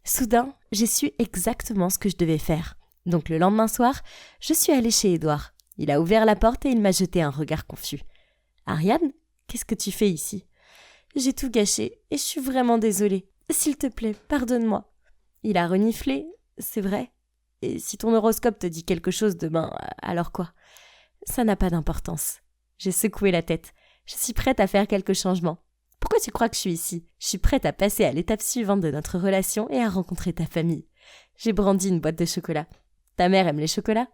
Soudain, j'ai su exactement ce que je devais faire. Donc le lendemain soir, je suis allée chez Édouard. Il a ouvert la porte et il m'a jeté un regard confus. « Ariane, qu'est-ce que tu fais ici ?»« J'ai tout gâché et je suis vraiment désolée. S'il te plaît, pardonne-moi. » Il a reniflé, c'est vrai. Et si ton horoscope te dit quelque chose demain, alors quoi ? Ça n'a pas d'importance. J'ai secoué la tête. Je suis prête à faire quelques changements. Pourquoi tu crois que je suis ici ? Je suis prête à passer à l'étape suivante de notre relation et à rencontrer ta famille. J'ai brandi une boîte de chocolat. Ta mère aime les chocolats ?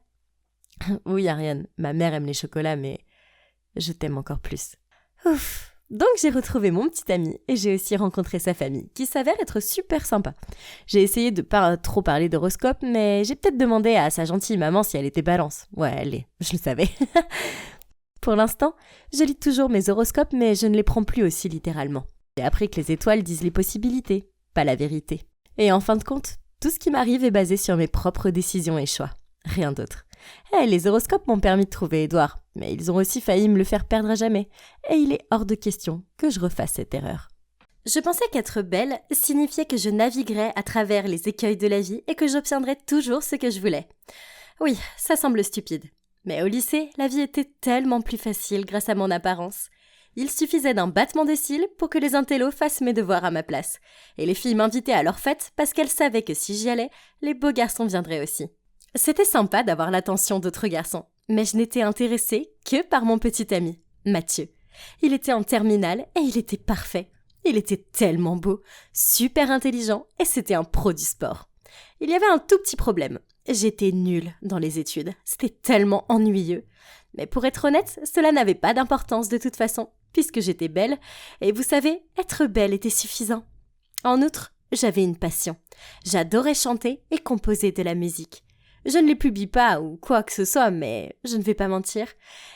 Oui, Ariane, ma mère aime les chocolats, mais je t'aime encore plus. Ouf. Donc j'ai retrouvé mon petit ami et j'ai aussi rencontré sa famille, qui s'avère être super sympa. J'ai essayé de pas trop parler d'horoscope, mais j'ai peut-être demandé à sa gentille maman si elle était balance. Ouais, elle est, je le savais. Pour l'instant, je lis toujours mes horoscopes, mais je ne les prends plus aussi littéralement. J'ai appris que les étoiles disent les possibilités, pas la vérité. Et en fin de compte, tout ce qui m'arrive est basé sur mes propres décisions et choix. Rien d'autre. Les horoscopes m'ont permis de trouver Édouard, mais ils ont aussi failli me le faire perdre à jamais. Et il est hors de question que je refasse cette erreur. Je pensais qu'être belle signifiait que je naviguerais à travers les écueils de la vie et que j'obtiendrais toujours ce que je voulais. Oui, ça semble stupide. Mais au lycée, la vie était tellement plus facile grâce à mon apparence. Il suffisait d'un battement de cils pour que les intellos fassent mes devoirs à ma place. Et les filles m'invitaient à leur fête parce qu'elles savaient que si j'y allais, les beaux garçons viendraient aussi. C'était sympa d'avoir l'attention d'autres garçons, mais je n'étais intéressée que par mon petit ami, Mathieu. Il était en terminale et il était parfait. Il était tellement beau, super intelligent et c'était un pro du sport. Il y avait un tout petit problème. J'étais nulle dans les études. C'était tellement ennuyeux. Mais pour être honnête, cela n'avait pas d'importance de toute façon, puisque j'étais belle, et vous savez, être belle était suffisant. En outre, j'avais une passion. J'adorais chanter et composer de la musique. Je ne les publie pas ou quoi que ce soit, mais je ne vais pas mentir,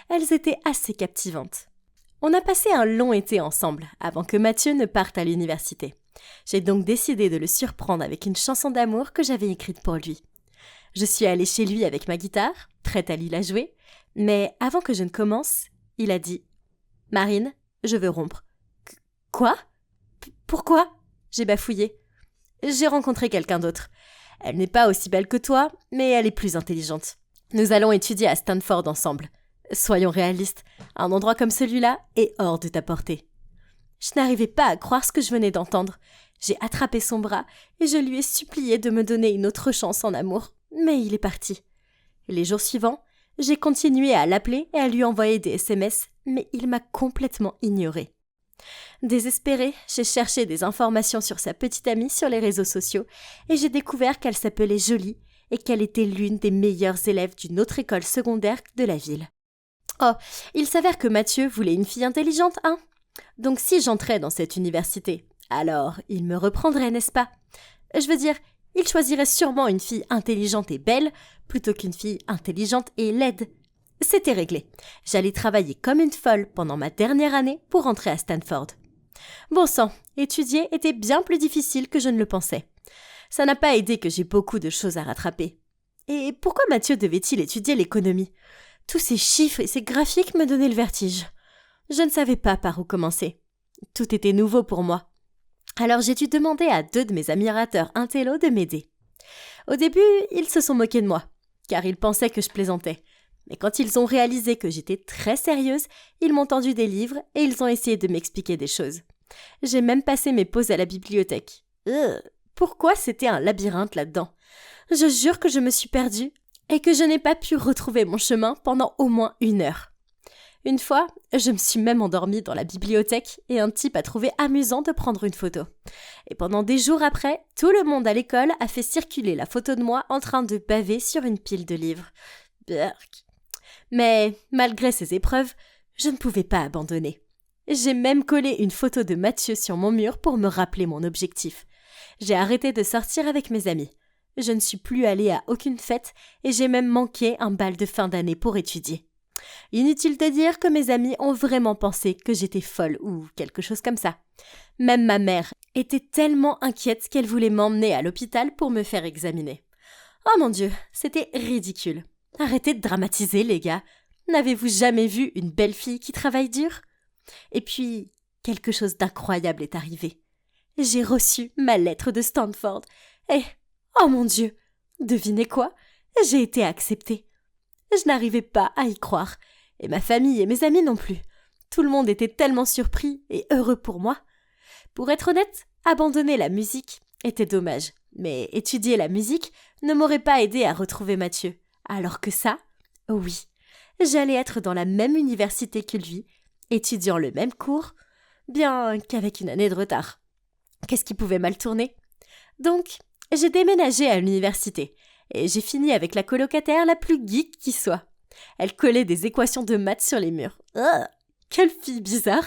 elles étaient assez captivantes. On a passé un long été ensemble, avant que Mathieu ne parte à l'université. J'ai donc décidé de le surprendre avec une chanson d'amour que j'avais écrite pour lui. Je suis allée chez lui avec ma guitare, prête à lui la jouer, mais avant que je ne commence, il a dit « Marine, je veux rompre. » Quoi ? Pourquoi ? J'ai bafouillé. J'ai rencontré quelqu'un d'autre. Elle n'est pas aussi belle que toi, mais elle est plus intelligente. Nous allons étudier à Stanford ensemble. Soyons réalistes, un endroit comme celui-là est hors de ta portée. Je n'arrivais pas à croire ce que je venais d'entendre. J'ai attrapé son bras et je lui ai supplié de me donner une autre chance en amour, mais il est parti. Les jours suivants, j'ai continué à l'appeler et à lui envoyer des SMS, mais il m'a complètement ignorée. Désespérée, j'ai cherché des informations sur sa petite amie sur les réseaux sociaux et j'ai découvert qu'elle s'appelait Jolie et qu'elle était l'une des meilleures élèves d'une autre école secondaire de la ville. Oh, il s'avère que Mathieu voulait une fille intelligente, hein ? Donc si j'entrais dans cette université, alors il me reprendrait, n'est-ce pas ? Je veux dire, il choisirait sûrement une fille intelligente et belle plutôt qu'une fille intelligente et laide. C'était réglé. J'allais travailler comme une folle pendant ma dernière année pour rentrer à Stanford. Bon sang, étudier était bien plus difficile que je ne le pensais. Ça n'a pas aidé que j'ai beaucoup de choses à rattraper. Et pourquoi Mathieu devait-il étudier l'économie ? Tous ces chiffres et ces graphiques me donnaient le vertige. Je ne savais pas par où commencer. Tout était nouveau pour moi. Alors j'ai dû demander à 2 de mes admirateurs intello de m'aider. Au début, ils se sont moqués de moi, car ils pensaient que je plaisantais. Mais quand ils ont réalisé que j'étais très sérieuse, ils m'ont tendu des livres et ils ont essayé de m'expliquer des choses. J'ai même passé mes pauses à la bibliothèque. Pourquoi c'était un labyrinthe là-dedans? Je jure que je me suis perdue et que je n'ai pas pu retrouver mon chemin pendant au moins 1 heure. Une fois, je me suis même endormie dans la bibliothèque et un type a trouvé amusant de prendre une photo. Et pendant des jours après, tout le monde à l'école a fait circuler la photo de moi en train de baver sur une pile de livres. Berk. Mais malgré ces épreuves, je ne pouvais pas abandonner. J'ai même collé une photo de Mathieu sur mon mur pour me rappeler mon objectif. J'ai arrêté de sortir avec mes amis. Je ne suis plus allée à aucune fête et j'ai même manqué un bal de fin d'année pour étudier. Inutile de dire que mes amis ont vraiment pensé que j'étais folle ou quelque chose comme ça. Même ma mère était tellement inquiète qu'elle voulait m'emmener à l'hôpital pour me faire examiner. Oh mon Dieu, c'était ridicule. Arrêtez de dramatiser, les gars. N'avez-vous jamais vu une belle fille qui travaille dur? Et puis, quelque chose d'incroyable est arrivé. J'ai reçu ma lettre de Stanford et, oh mon Dieu, devinez quoi? J'ai été acceptée. Je n'arrivais pas à y croire, et ma famille et mes amis non plus. Tout le monde était tellement surpris et heureux pour moi. Pour être honnête, abandonner la musique était dommage, mais étudier la musique ne m'aurait pas aidé à retrouver Mathieu. Alors que ça, oui, j'allais être dans la même université que lui, étudiant le même cours, bien qu'avec 1 année de retard. Qu'est-ce qui pouvait mal tourner? Donc, j'ai déménagé à l'université. Et j'ai fini avec la colocataire la plus geek qui soit. Elle collait des équations de maths sur les murs. Quelle fille bizarre!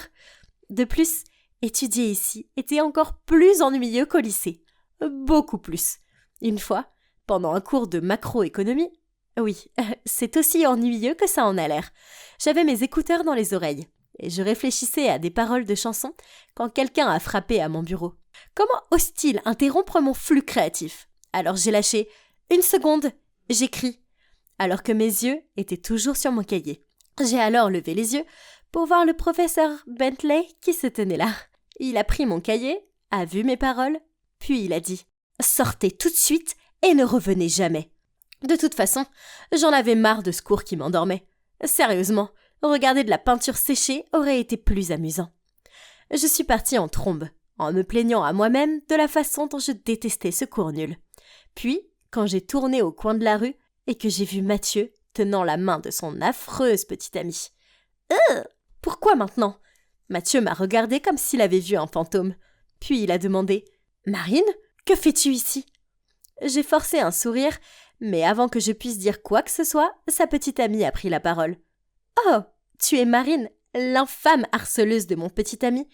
De plus, étudier ici était encore plus ennuyeux qu'au lycée. Beaucoup plus. Une fois, pendant un cours de macroéconomie, oui, c'est aussi ennuyeux que ça en a l'air. J'avais mes écouteurs dans les oreilles et je réfléchissais à des paroles de chansons quand quelqu'un a frappé à mon bureau. Comment ose-t-il interrompre mon flux créatif? Alors j'ai lâché 1 seconde, j'écris, alors que mes yeux étaient toujours sur mon cahier. J'ai alors levé les yeux pour voir le professeur Bentley qui se tenait là. Il a pris mon cahier, a vu mes paroles, puis il a dit « Sortez tout de suite et ne revenez jamais ». De toute façon, j'en avais marre de ce cours qui m'endormait. Sérieusement, regarder de la peinture séchée aurait été plus amusant. Je suis partie en trombe, en me plaignant à moi-même de la façon dont je détestais ce cours nul. Puis, quand j'ai tourné au coin de la rue et que j'ai vu Mathieu tenant la main de son affreuse petite amie. Pourquoi maintenant? Mathieu m'a regardé comme s'il avait vu un fantôme. Puis il a demandé « Marine, que fais-tu ici ?» J'ai forcé un sourire, mais avant que je puisse dire quoi que ce soit, sa petite amie a pris la parole. « Oh, tu es Marine, l'infâme harceleuse de mon petit ami.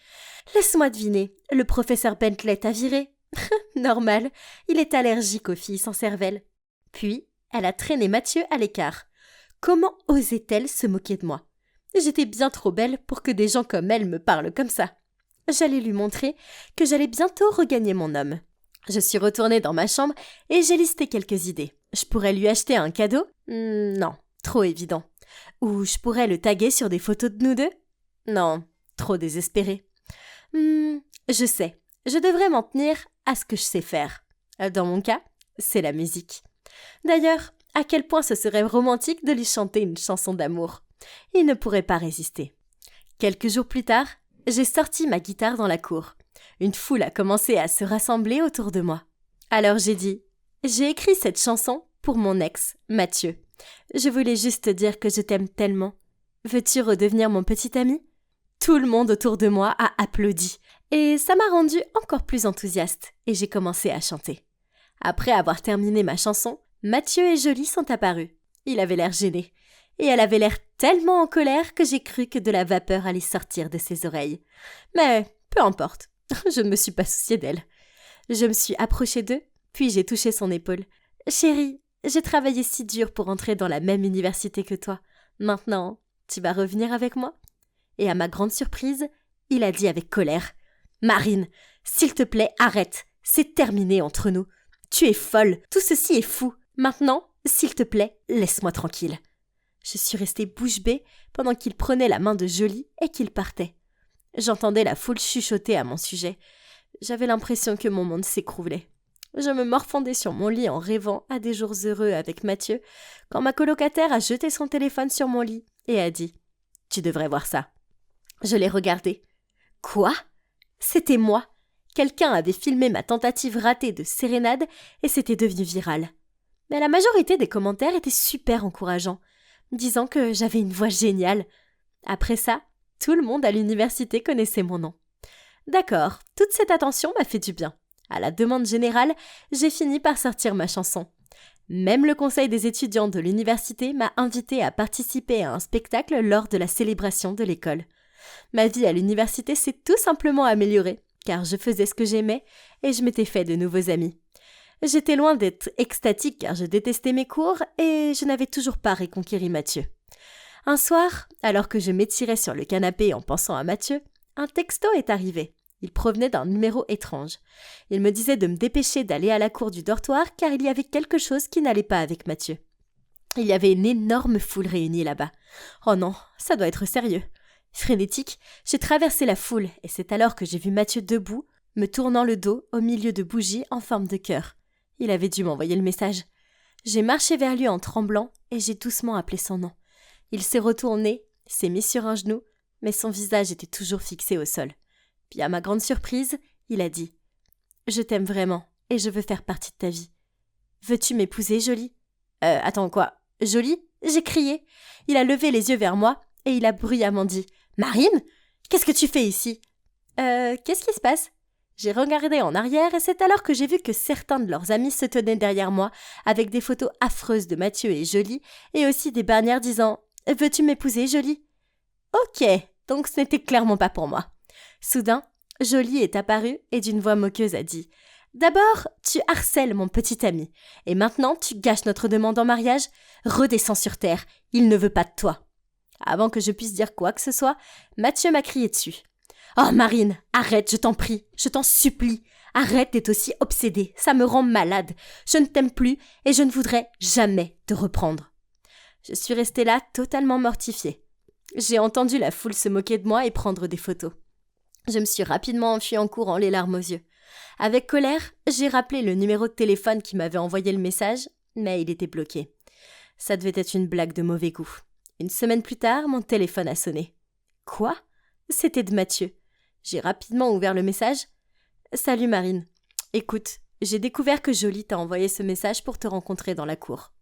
Laisse-moi deviner, le professeur Bentley t'a viré. » Normal, il est allergique aux filles sans cervelle. Puis, elle a traîné Mathieu à l'écart. Comment osait-elle se moquer de moi? J'étais bien trop belle pour que des gens comme elle me parlent comme ça. J'allais lui montrer que j'allais bientôt regagner mon homme. Je suis retournée dans ma chambre et j'ai listé quelques idées. Je pourrais lui acheter un cadeau? Non, trop évident. Ou je pourrais le taguer sur des photos de nous deux? Non, trop désespéré. Je sais, je devrais m'en tenir à ce que je sais faire. Dans mon cas, c'est la musique. D'ailleurs, à quel point ce serait romantique de lui chanter une chanson d'amour. Il ne pourrait pas résister. Quelques jours plus tard, j'ai sorti ma guitare dans la cour. Une foule a commencé à se rassembler autour de moi. Alors j'ai dit « J'ai écrit cette chanson pour mon ex, Mathieu. Je voulais juste te dire que je t'aime tellement. Veux-tu redevenir mon petit ami ?» Tout le monde autour de moi a applaudi. Et ça m'a rendue encore plus enthousiaste et j'ai commencé à chanter. Après avoir terminé ma chanson, Mathieu et Jolie sont apparus. Il avait l'air gêné. Et elle avait l'air tellement en colère que j'ai cru que de la vapeur allait sortir de ses oreilles. Mais peu importe, je ne me suis pas souciée d'elle. Je me suis approchée d'eux, puis j'ai touché son épaule. « Chérie, j'ai travaillé si dur pour entrer dans la même université que toi. Maintenant, tu vas revenir avec moi ?» Et à ma grande surprise, il a dit avec colère « Marine, s'il te plaît, arrête. C'est terminé entre nous. Tu es folle. Tout ceci est fou. Maintenant, s'il te plaît, laisse-moi tranquille. » Je suis restée bouche bée pendant qu'il prenait la main de Jolie et qu'il partait. J'entendais la foule chuchoter à mon sujet. J'avais l'impression que mon monde s'écroulait. Je me morfondais sur mon lit en rêvant à des jours heureux avec Mathieu, quand ma colocataire a jeté son téléphone sur mon lit et a dit « Tu devrais voir ça ». Je l'ai regardé. Quoi ? C'était moi. Quelqu'un avait filmé ma tentative ratée de sérénade et c'était devenu viral. Mais la majorité des commentaires étaient super encourageants, disant que j'avais une voix géniale. Après ça, tout le monde à l'université connaissait mon nom. D'accord, toute cette attention m'a fait du bien. À la demande générale, j'ai fini par sortir ma chanson. Même le conseil des étudiants de l'université m'a invité à participer à un spectacle lors de la célébration de l'école. Ma vie à l'université s'est tout simplement améliorée, car je faisais ce que j'aimais et je m'étais fait de nouveaux amis. J'étais loin d'être extatique car je détestais mes cours et je n'avais toujours pas reconquéri Mathieu. Un soir, alors que je m'étirais sur le canapé en pensant à Mathieu, un texto est arrivé. Il provenait d'un numéro étrange. Il me disait de me dépêcher d'aller à la cour du dortoir car il y avait quelque chose qui n'allait pas avec Mathieu. Il y avait une énorme foule réunie là-bas. Oh non, ça doit être sérieux. Frénétique, j'ai traversé la foule et c'est alors que j'ai vu Mathieu debout, me tournant le dos au milieu de bougies en forme de cœur. Il avait dû m'envoyer le message. J'ai marché vers lui en tremblant et j'ai doucement appelé son nom. Il s'est retourné, s'est mis sur un genou, mais son visage était toujours fixé au sol. Puis à ma grande surprise, il a dit « Je t'aime vraiment et je veux faire partie de ta vie. Veux-tu m'épouser, Jolie ?» Attends, quoi ? Jolie ? J'ai crié. Il a levé les yeux vers moi et il a bruyamment dit « Marine ? Qu'est-ce que tu fais ici ?»« Qu'est-ce qui se passe ?» J'ai regardé en arrière et c'est alors que j'ai vu que certains de leurs amis se tenaient derrière moi avec des photos affreuses de Mathieu et Jolie et aussi des bannières disant « Veux-tu m'épouser, Jolie ?» Ok, donc ce n'était clairement pas pour moi. Soudain, Jolie est apparue et d'une voix moqueuse a dit « D'abord, tu harcèles mon petit ami, et maintenant tu gâches notre demande en mariage. Redescends sur terre, il ne veut pas de toi. » Avant que je puisse dire quoi que ce soit, Mathieu m'a crié dessus. « Oh Marine, arrête, je t'en prie, je t'en supplie. Arrête d'être aussi obsédée, ça me rend malade. Je ne t'aime plus et je ne voudrais jamais te reprendre. » Je suis restée là totalement mortifiée. J'ai entendu la foule se moquer de moi et prendre des photos. Je me suis rapidement enfuie en courant, les larmes aux yeux. Avec colère, j'ai rappelé le numéro de téléphone qui m'avait envoyé le message, mais il était bloqué. Ça devait être une blague de mauvais goût. Une semaine plus tard, mon téléphone a sonné. Quoi ? C'était de Mathieu. J'ai rapidement ouvert le message. « Salut Marine. Écoute, j'ai découvert que Jolie t'a envoyé ce message pour te rencontrer dans la cour.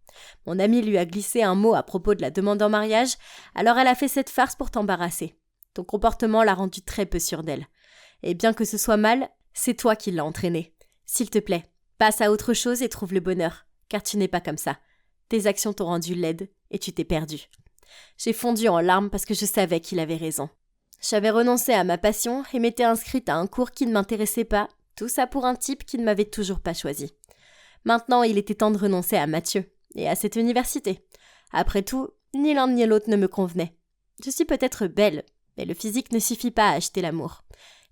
Mon amie lui a glissé un mot à propos de la demande en mariage, alors elle a fait cette farce pour t'embarrasser. Ton comportement l'a rendue très peu sûre d'elle. Et bien que ce soit mal, c'est toi qui l'as entraînée. S'il te plaît, passe à autre chose et trouve le bonheur, car tu n'es pas comme ça. Tes actions t'ont rendue laide et tu t'es perdue. » J'ai fondu en larmes parce que je savais qu'il avait raison. J'avais renoncé à ma passion et m'étais inscrite à un cours qui ne m'intéressait pas, tout ça pour un type qui ne m'avait toujours pas choisi. Maintenant, il était temps de renoncer à Mathieu et à cette université. Après tout, ni l'un ni l'autre ne me convenait. Je suis peut-être belle, mais le physique ne suffit pas à acheter l'amour.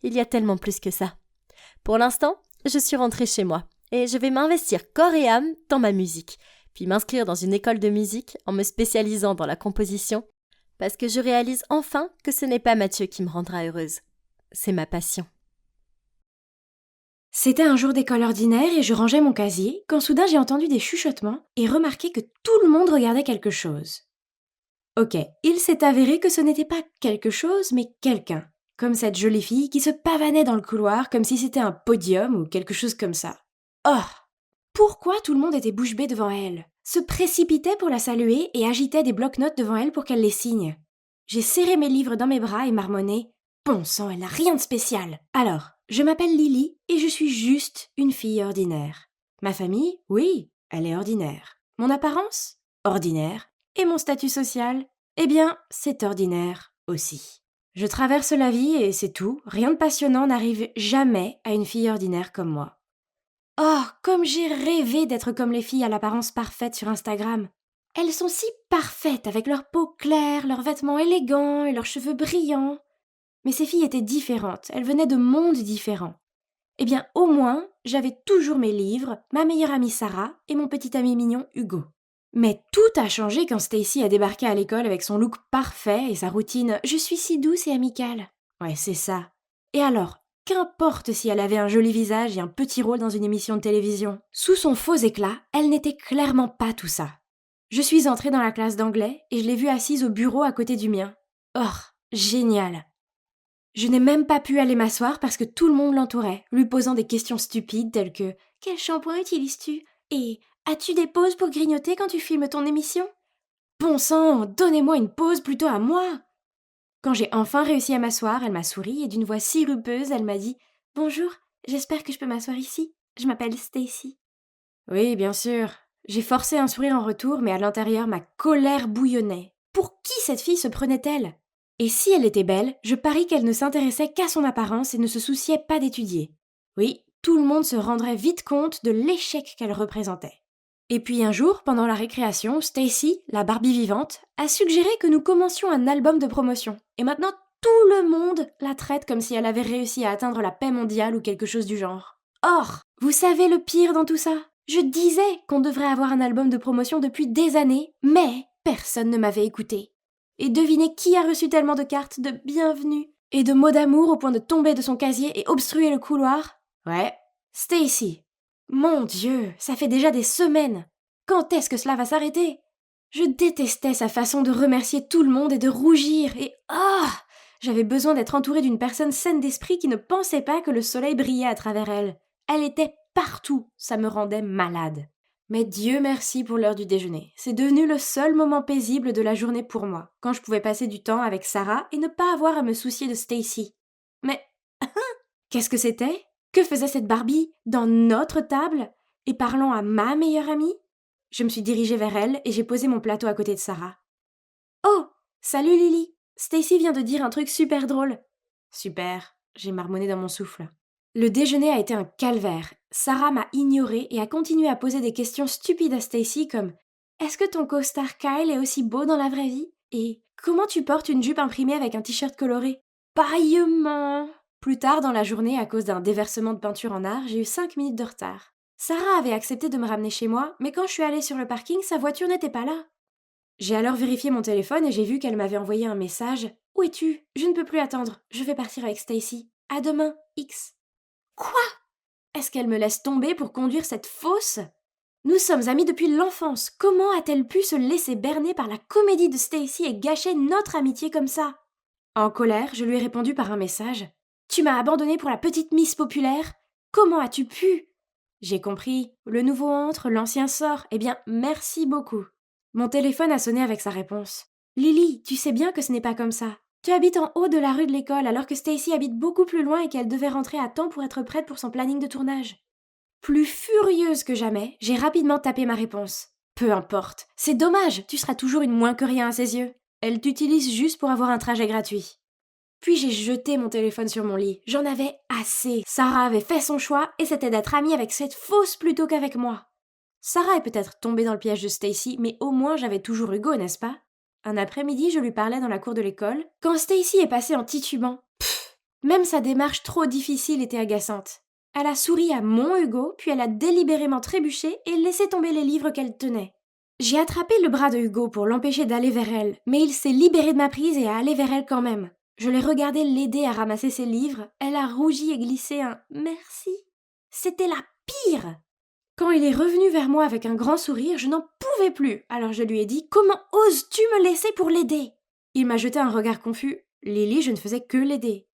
Il y a tellement plus que ça. Pour l'instant, je suis rentrée chez moi et je vais m'investir corps et âme dans ma musique, puis m'inscrire dans une école de musique en me spécialisant dans la composition, parce que je réalise enfin que ce n'est pas Mathieu qui me rendra heureuse. C'est ma passion. C'était un jour d'école ordinaire et je rangeais mon casier quand soudain j'ai entendu des chuchotements et remarqué que tout le monde regardait quelque chose. Ok, il s'est avéré que ce n'était pas quelque chose, mais quelqu'un. Comme cette jolie fille qui se pavanait dans le couloir comme si c'était un podium ou quelque chose comme ça. Oh ! Pourquoi tout le monde était bouche bée devant elle ? Se précipitait pour la saluer et agitait des blocs-notes devant elle pour qu'elle les signe. J'ai serré mes livres dans mes bras et marmonné « Bon sang, elle n'a rien de spécial !» Alors, je m'appelle Lily et je suis juste une fille ordinaire. Ma famille, oui, elle est ordinaire. Mon apparence, ordinaire. Et mon statut social, eh bien, c'est ordinaire aussi. Je traverse la vie et c'est tout, rien de passionnant n'arrive jamais à une fille ordinaire comme moi. Oh, comme j'ai rêvé d'être comme les filles à l'apparence parfaite sur Instagram. Elles sont si parfaites avec leur peau claire, leurs vêtements élégants et leurs cheveux brillants. Mais ces filles étaient différentes, elles venaient de mondes différents. Eh bien, au moins, j'avais toujours mes livres, ma meilleure amie Sarah et mon petit ami mignon Hugo. Mais tout a changé quand Stacy a débarqué à l'école avec son look parfait et sa routine « Je suis si douce et amicale ». Ouais, c'est ça. Et alors, qu'importe si elle avait un joli visage et un petit rôle dans une émission de télévision. Sous son faux éclat, elle n'était clairement pas tout ça. Je suis entrée dans la classe d'anglais et je l'ai vue assise au bureau à côté du mien. Oh, génial! Je n'ai même pas pu aller m'asseoir parce que tout le monde l'entourait, lui posant des questions stupides telles que « Quel shampoing utilises-tu » et « As-tu des pauses pour grignoter quand tu filmes ton émission ?» Bon sang, donnez-moi une pause plutôt à moi! Quand j'ai enfin réussi à m'asseoir, elle m'a souri et d'une voix sirupeuse, elle m'a dit « Bonjour, j'espère que je peux m'asseoir ici. Je m'appelle Stacy. » Oui, bien sûr. J'ai forcé un sourire en retour, mais à l'intérieur, ma colère bouillonnait. Pour qui cette fille se prenait-elle? Et si elle était belle, je parie qu'elle ne s'intéressait qu'à son apparence et ne se souciait pas d'étudier. Oui, tout le monde se rendrait vite compte de l'échec qu'elle représentait. Et puis un jour, pendant la récréation, Stacy, la Barbie vivante, a suggéré que nous commencions un album de promotion. Et maintenant, tout le monde la traite comme si elle avait réussi à atteindre la paix mondiale ou quelque chose du genre. Or, vous savez le pire dans tout ça? Je disais qu'on devrait avoir un album de promotion depuis des années, mais personne ne m'avait écouté. Et devinez qui a reçu tellement de cartes de bienvenue et de mots d'amour au point de tomber de son casier et obstruer le couloir? Ouais, Stacy. Mon Dieu, ça fait déjà des semaines. Quand est-ce que cela va s'arrêter? Je détestais sa façon de remercier tout le monde et de rougir et j'avais besoin d'être entourée d'une personne saine d'esprit qui ne pensait pas que le soleil brillait à travers elle. Elle était partout, ça me rendait malade. Mais Dieu merci pour l'heure du déjeuner. C'est devenu le seul moment paisible de la journée pour moi, quand je pouvais passer du temps avec Sarah et ne pas avoir à me soucier de Stacy. Mais qu'est-ce que c'était? Que faisait cette Barbie dans notre table et parlant à ma meilleure amie? Je me suis dirigée vers elle et j'ai posé mon plateau à côté de Sarah. Oh, salut Lily. Stacy vient de dire un truc super drôle. Super, j'ai marmonné dans mon souffle. Le déjeuner a été un calvaire. Sarah m'a ignorée et a continué à poser des questions stupides à Stacy comme « Est-ce que ton costard Kyle est aussi beau dans la vraie vie ?» et « Comment tu portes une jupe imprimée avec un t-shirt coloré ?» Pareillement. Plus tard dans la journée, à cause d'un déversement de peinture en art, j'ai eu 5 minutes de retard. Sarah avait accepté de me ramener chez moi, mais quand je suis allée sur le parking, sa voiture n'était pas là. J'ai alors vérifié mon téléphone et j'ai vu qu'elle m'avait envoyé un message. « Où es-tu? Je ne peux plus attendre. Je vais partir avec Stacy. À demain, X. » Quoi? Est-ce qu'elle me laisse tomber pour conduire cette fausse? Nous sommes amis depuis l'enfance. Comment a-t-elle pu se laisser berner par la comédie de Stacy et gâcher notre amitié comme ça? En colère, je lui ai répondu par un message. « Tu m'as abandonnée pour la petite Miss Populaire? Comment as-tu pu? » J'ai compris. Le nouveau entre, l'ancien sort. Eh bien, merci beaucoup. Mon téléphone a sonné avec sa réponse. « Lily, tu sais bien que ce n'est pas comme ça. Tu habites en haut de la rue de l'école alors que Stacy habite beaucoup plus loin et qu'elle devait rentrer à temps pour être prête pour son planning de tournage. » Plus furieuse que jamais, j'ai rapidement tapé ma réponse. « Peu importe. C'est dommage, tu seras toujours une moins que rien à ses yeux. Elle t'utilise juste pour avoir un trajet gratuit. » Puis j'ai jeté mon téléphone sur mon lit. J'en avais assez. Sarah avait fait son choix et c'était d'être amie avec cette fausse plutôt qu'avec moi. Sarah est peut-être tombée dans le piège de Stacy, mais au moins j'avais toujours Hugo, n'est-ce pas? Un après-midi, je lui parlais dans la cour de l'école, quand Stacy est passée en titubant. Même sa démarche trop difficile était agaçante. Elle a souri à mon Hugo, puis elle a délibérément trébuché et laissé tomber les livres qu'elle tenait. J'ai attrapé le bras de Hugo pour l'empêcher d'aller vers elle, mais il s'est libéré de ma prise et a allé vers elle quand même. Je l'ai regardé l'aider à ramasser ses livres, elle a rougi et glissé un « merci ». C'était la pire! Quand il est revenu vers moi avec un grand sourire, je n'en pouvais plus, alors je lui ai dit « Comment oses-tu me laisser pour l'aider ?» Il m'a jeté un regard confus. « Lily, je ne faisais que l'aider. »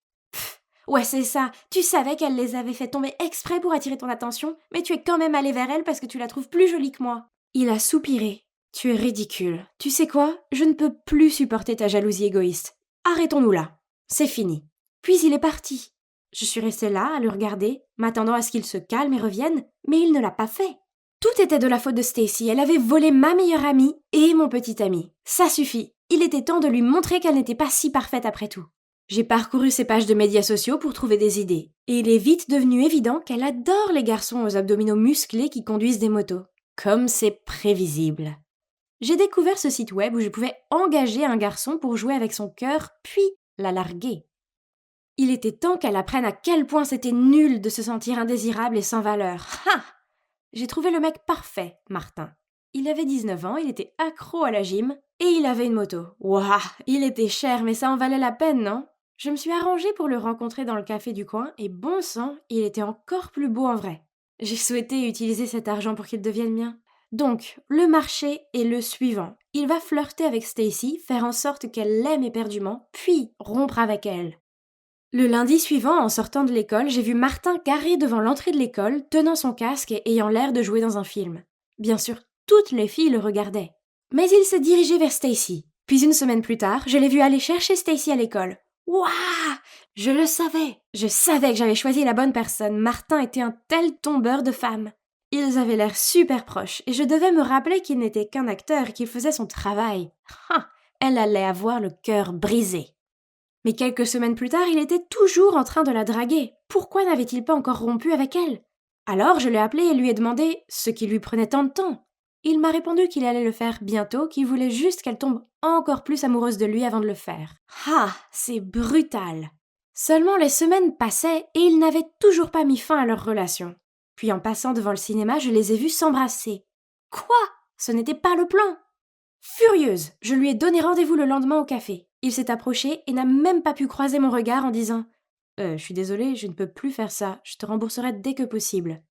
Ouais, c'est ça, tu savais qu'elle les avait fait tomber exprès pour attirer ton attention, mais tu es quand même allé vers elle parce que tu la trouves plus jolie que moi. Il a soupiré. « Tu es ridicule. Tu sais quoi? Je ne peux plus supporter ta jalousie égoïste. Arrêtons-nous là. C'est fini. » Puis il est parti. Je suis restée là, à le regarder, m'attendant à ce qu'il se calme et revienne, mais il ne l'a pas fait. Tout était de la faute de Stacy, elle avait volé ma meilleure amie et mon petit ami. Ça suffit, il était temps de lui montrer qu'elle n'était pas si parfaite après tout. J'ai parcouru ses pages de médias sociaux pour trouver des idées, et il est vite devenu évident qu'elle adore les garçons aux abdominaux musclés qui conduisent des motos. Comme c'est prévisible. J'ai découvert ce site web où je pouvais engager un garçon pour jouer avec son cœur, puis la larguer. Il était temps qu'elle apprenne à quel point c'était nul de se sentir indésirable et sans valeur. Ha! J'ai trouvé le mec parfait, Martin. Il avait 19 ans, il était accro à la gym, et il avait une moto. Waouh! Il était cher, mais ça en valait la peine, non? Je me suis arrangée pour le rencontrer dans le café du coin et bon sang, il était encore plus beau en vrai. J'ai souhaité utiliser cet argent pour qu'il devienne mien. Donc, le marché est le suivant. Il va flirter avec Stacy, faire en sorte qu'elle l'aime éperdument, puis rompre avec elle. Le lundi suivant, en sortant de l'école, j'ai vu Martin garé devant l'entrée de l'école, tenant son casque et ayant l'air de jouer dans un film. Bien sûr, toutes les filles le regardaient. Mais il s'est dirigé vers Stacy. Puis une semaine plus tard, je l'ai vu aller chercher Stacy à l'école. Waouh! Je le savais! Je savais que j'avais choisi la bonne personne. Martin était un tel tombeur de femmes. Ils avaient l'air super proches, et je devais me rappeler qu'il n'était qu'un acteur et qu'il faisait son travail. Elle allait avoir le cœur brisé. Mais quelques semaines plus tard, il était toujours en train de la draguer. Pourquoi n'avait-il pas encore rompu avec elle? Alors je l'ai appelé et lui ai demandé ce qui lui prenait tant de temps. Il m'a répondu qu'il allait le faire bientôt, qu'il voulait juste qu'elle tombe encore plus amoureuse de lui avant de le faire. Ah, c'est brutal. Seulement les semaines passaient et ils n'avaient toujours pas mis fin à leur relation. Puis en passant devant le cinéma, je les ai vus s'embrasser. Quoi? Ce n'était pas le plan. Furieuse, je lui ai donné rendez-vous le lendemain au café. Il s'est approché et n'a même pas pu croiser mon regard en disant « Je suis désolée, je ne peux plus faire ça, je te rembourserai dès que possible. »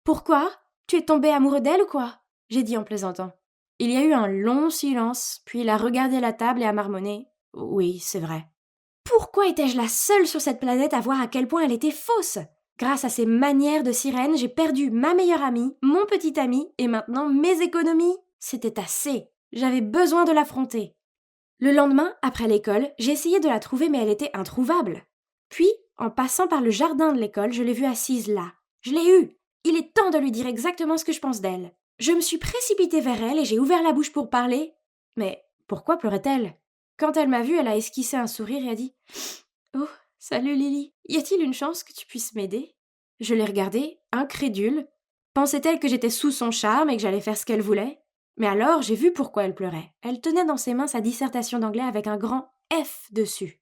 Pourquoi? Tu es tombé amoureux d'elle ou quoi? J'ai dit en plaisantant. Il y a eu un long silence, puis il a regardé la table et a marmonné « Oui, c'est vrai. » Pourquoi étais-je la seule sur cette planète à voir à quel point elle était fausse? Grâce à ses manières de sirène, j'ai perdu ma meilleure amie, mon petit ami, et maintenant mes économies. C'était assez. J'avais besoin de l'affronter. Le lendemain, après l'école, j'ai essayé de la trouver mais elle était introuvable. Puis, en passant par le jardin de l'école, je l'ai vue assise là. Je l'ai eue. Il est temps de lui dire exactement ce que je pense d'elle. Je me suis précipitée vers elle et j'ai ouvert la bouche pour parler. Mais pourquoi pleurait-elle? Quand elle m'a vue, elle a esquissé un sourire et a dit « Oh, salut Lily, y a-t-il une chance que tu puisses m'aider ?» Je l'ai regardée, incrédule. Pensait-elle que j'étais sous son charme et que j'allais faire ce qu'elle voulait? Mais alors, j'ai vu pourquoi elle pleurait. Elle tenait dans ses mains sa dissertation d'anglais avec un grand F dessus.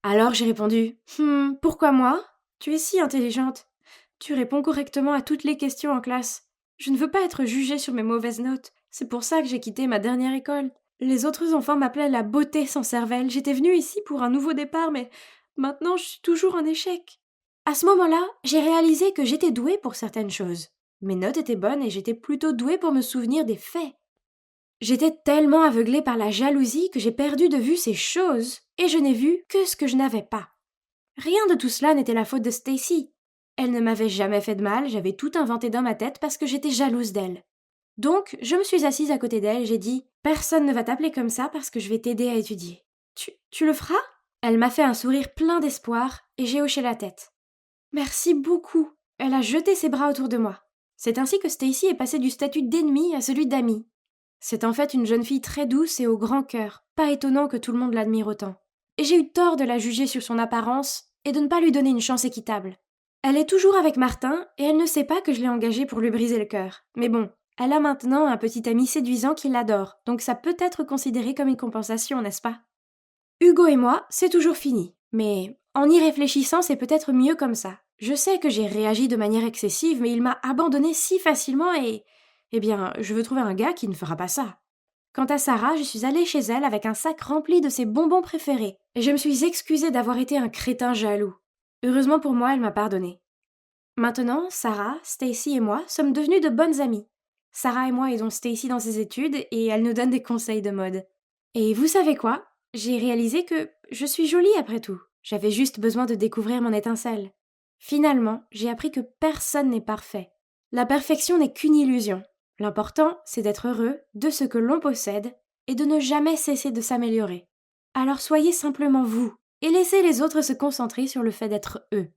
Alors j'ai répondu « Pourquoi moi? Tu es si intelligente. Tu réponds correctement à toutes les questions en classe. Je ne veux pas être jugée sur mes mauvaises notes. C'est pour ça que j'ai quitté ma dernière école. Les autres enfants m'appelaient la beauté sans cervelle. J'étais venue ici pour un nouveau départ, mais maintenant je suis toujours en échec. » À ce moment-là, j'ai réalisé que j'étais douée pour certaines choses. Mes notes étaient bonnes et j'étais plutôt douée pour me souvenir des faits. J'étais tellement aveuglée par la jalousie que j'ai perdu de vue ces choses et je n'ai vu que ce que je n'avais pas. Rien de tout cela n'était la faute de Stacy. Elle ne m'avait jamais fait de mal, j'avais tout inventé dans ma tête parce que j'étais jalouse d'elle. Donc, je me suis assise à côté d'elle et j'ai dit « Personne ne va t'appeler comme ça parce que je vais t'aider à étudier. Tu le feras ?» Elle m'a fait un sourire plein d'espoir et j'ai hoché la tête. « Merci beaucoup. » Elle a jeté ses bras autour de moi. C'est ainsi que Stacy est passée du statut d'ennemie à celui d'amie. C'est en fait une jeune fille très douce et au grand cœur, pas étonnant que tout le monde l'admire autant. Et j'ai eu tort de la juger sur son apparence et de ne pas lui donner une chance équitable. Elle est toujours avec Martin et elle ne sait pas que je l'ai engagée pour lui briser le cœur. Mais bon, elle a maintenant un petit ami séduisant qui l'adore, donc ça peut être considéré comme une compensation, n'est-ce pas? Hugo et moi, c'est toujours fini. Mais en y réfléchissant, c'est peut-être mieux comme ça. Je sais que j'ai réagi de manière excessive, mais il m'a abandonnée si facilement et... Eh bien, je veux trouver un gars qui ne fera pas ça. Quant à Sarah, je suis allée chez elle avec un sac rempli de ses bonbons préférés, et je me suis excusée d'avoir été un crétin jaloux. Heureusement pour moi, elle m'a pardonné. Maintenant, Sarah, Stacy et moi sommes devenues de bonnes amies. Sarah et moi aidons Stacy dans ses études et elle nous donne des conseils de mode. Et vous savez quoi? J'ai réalisé que je suis jolie après tout. J'avais juste besoin de découvrir mon étincelle. Finalement, j'ai appris que personne n'est parfait. La perfection n'est qu'une illusion. L'important, c'est d'être heureux de ce que l'on possède et de ne jamais cesser de s'améliorer. Alors soyez simplement vous et laissez les autres se concentrer sur le fait d'être eux.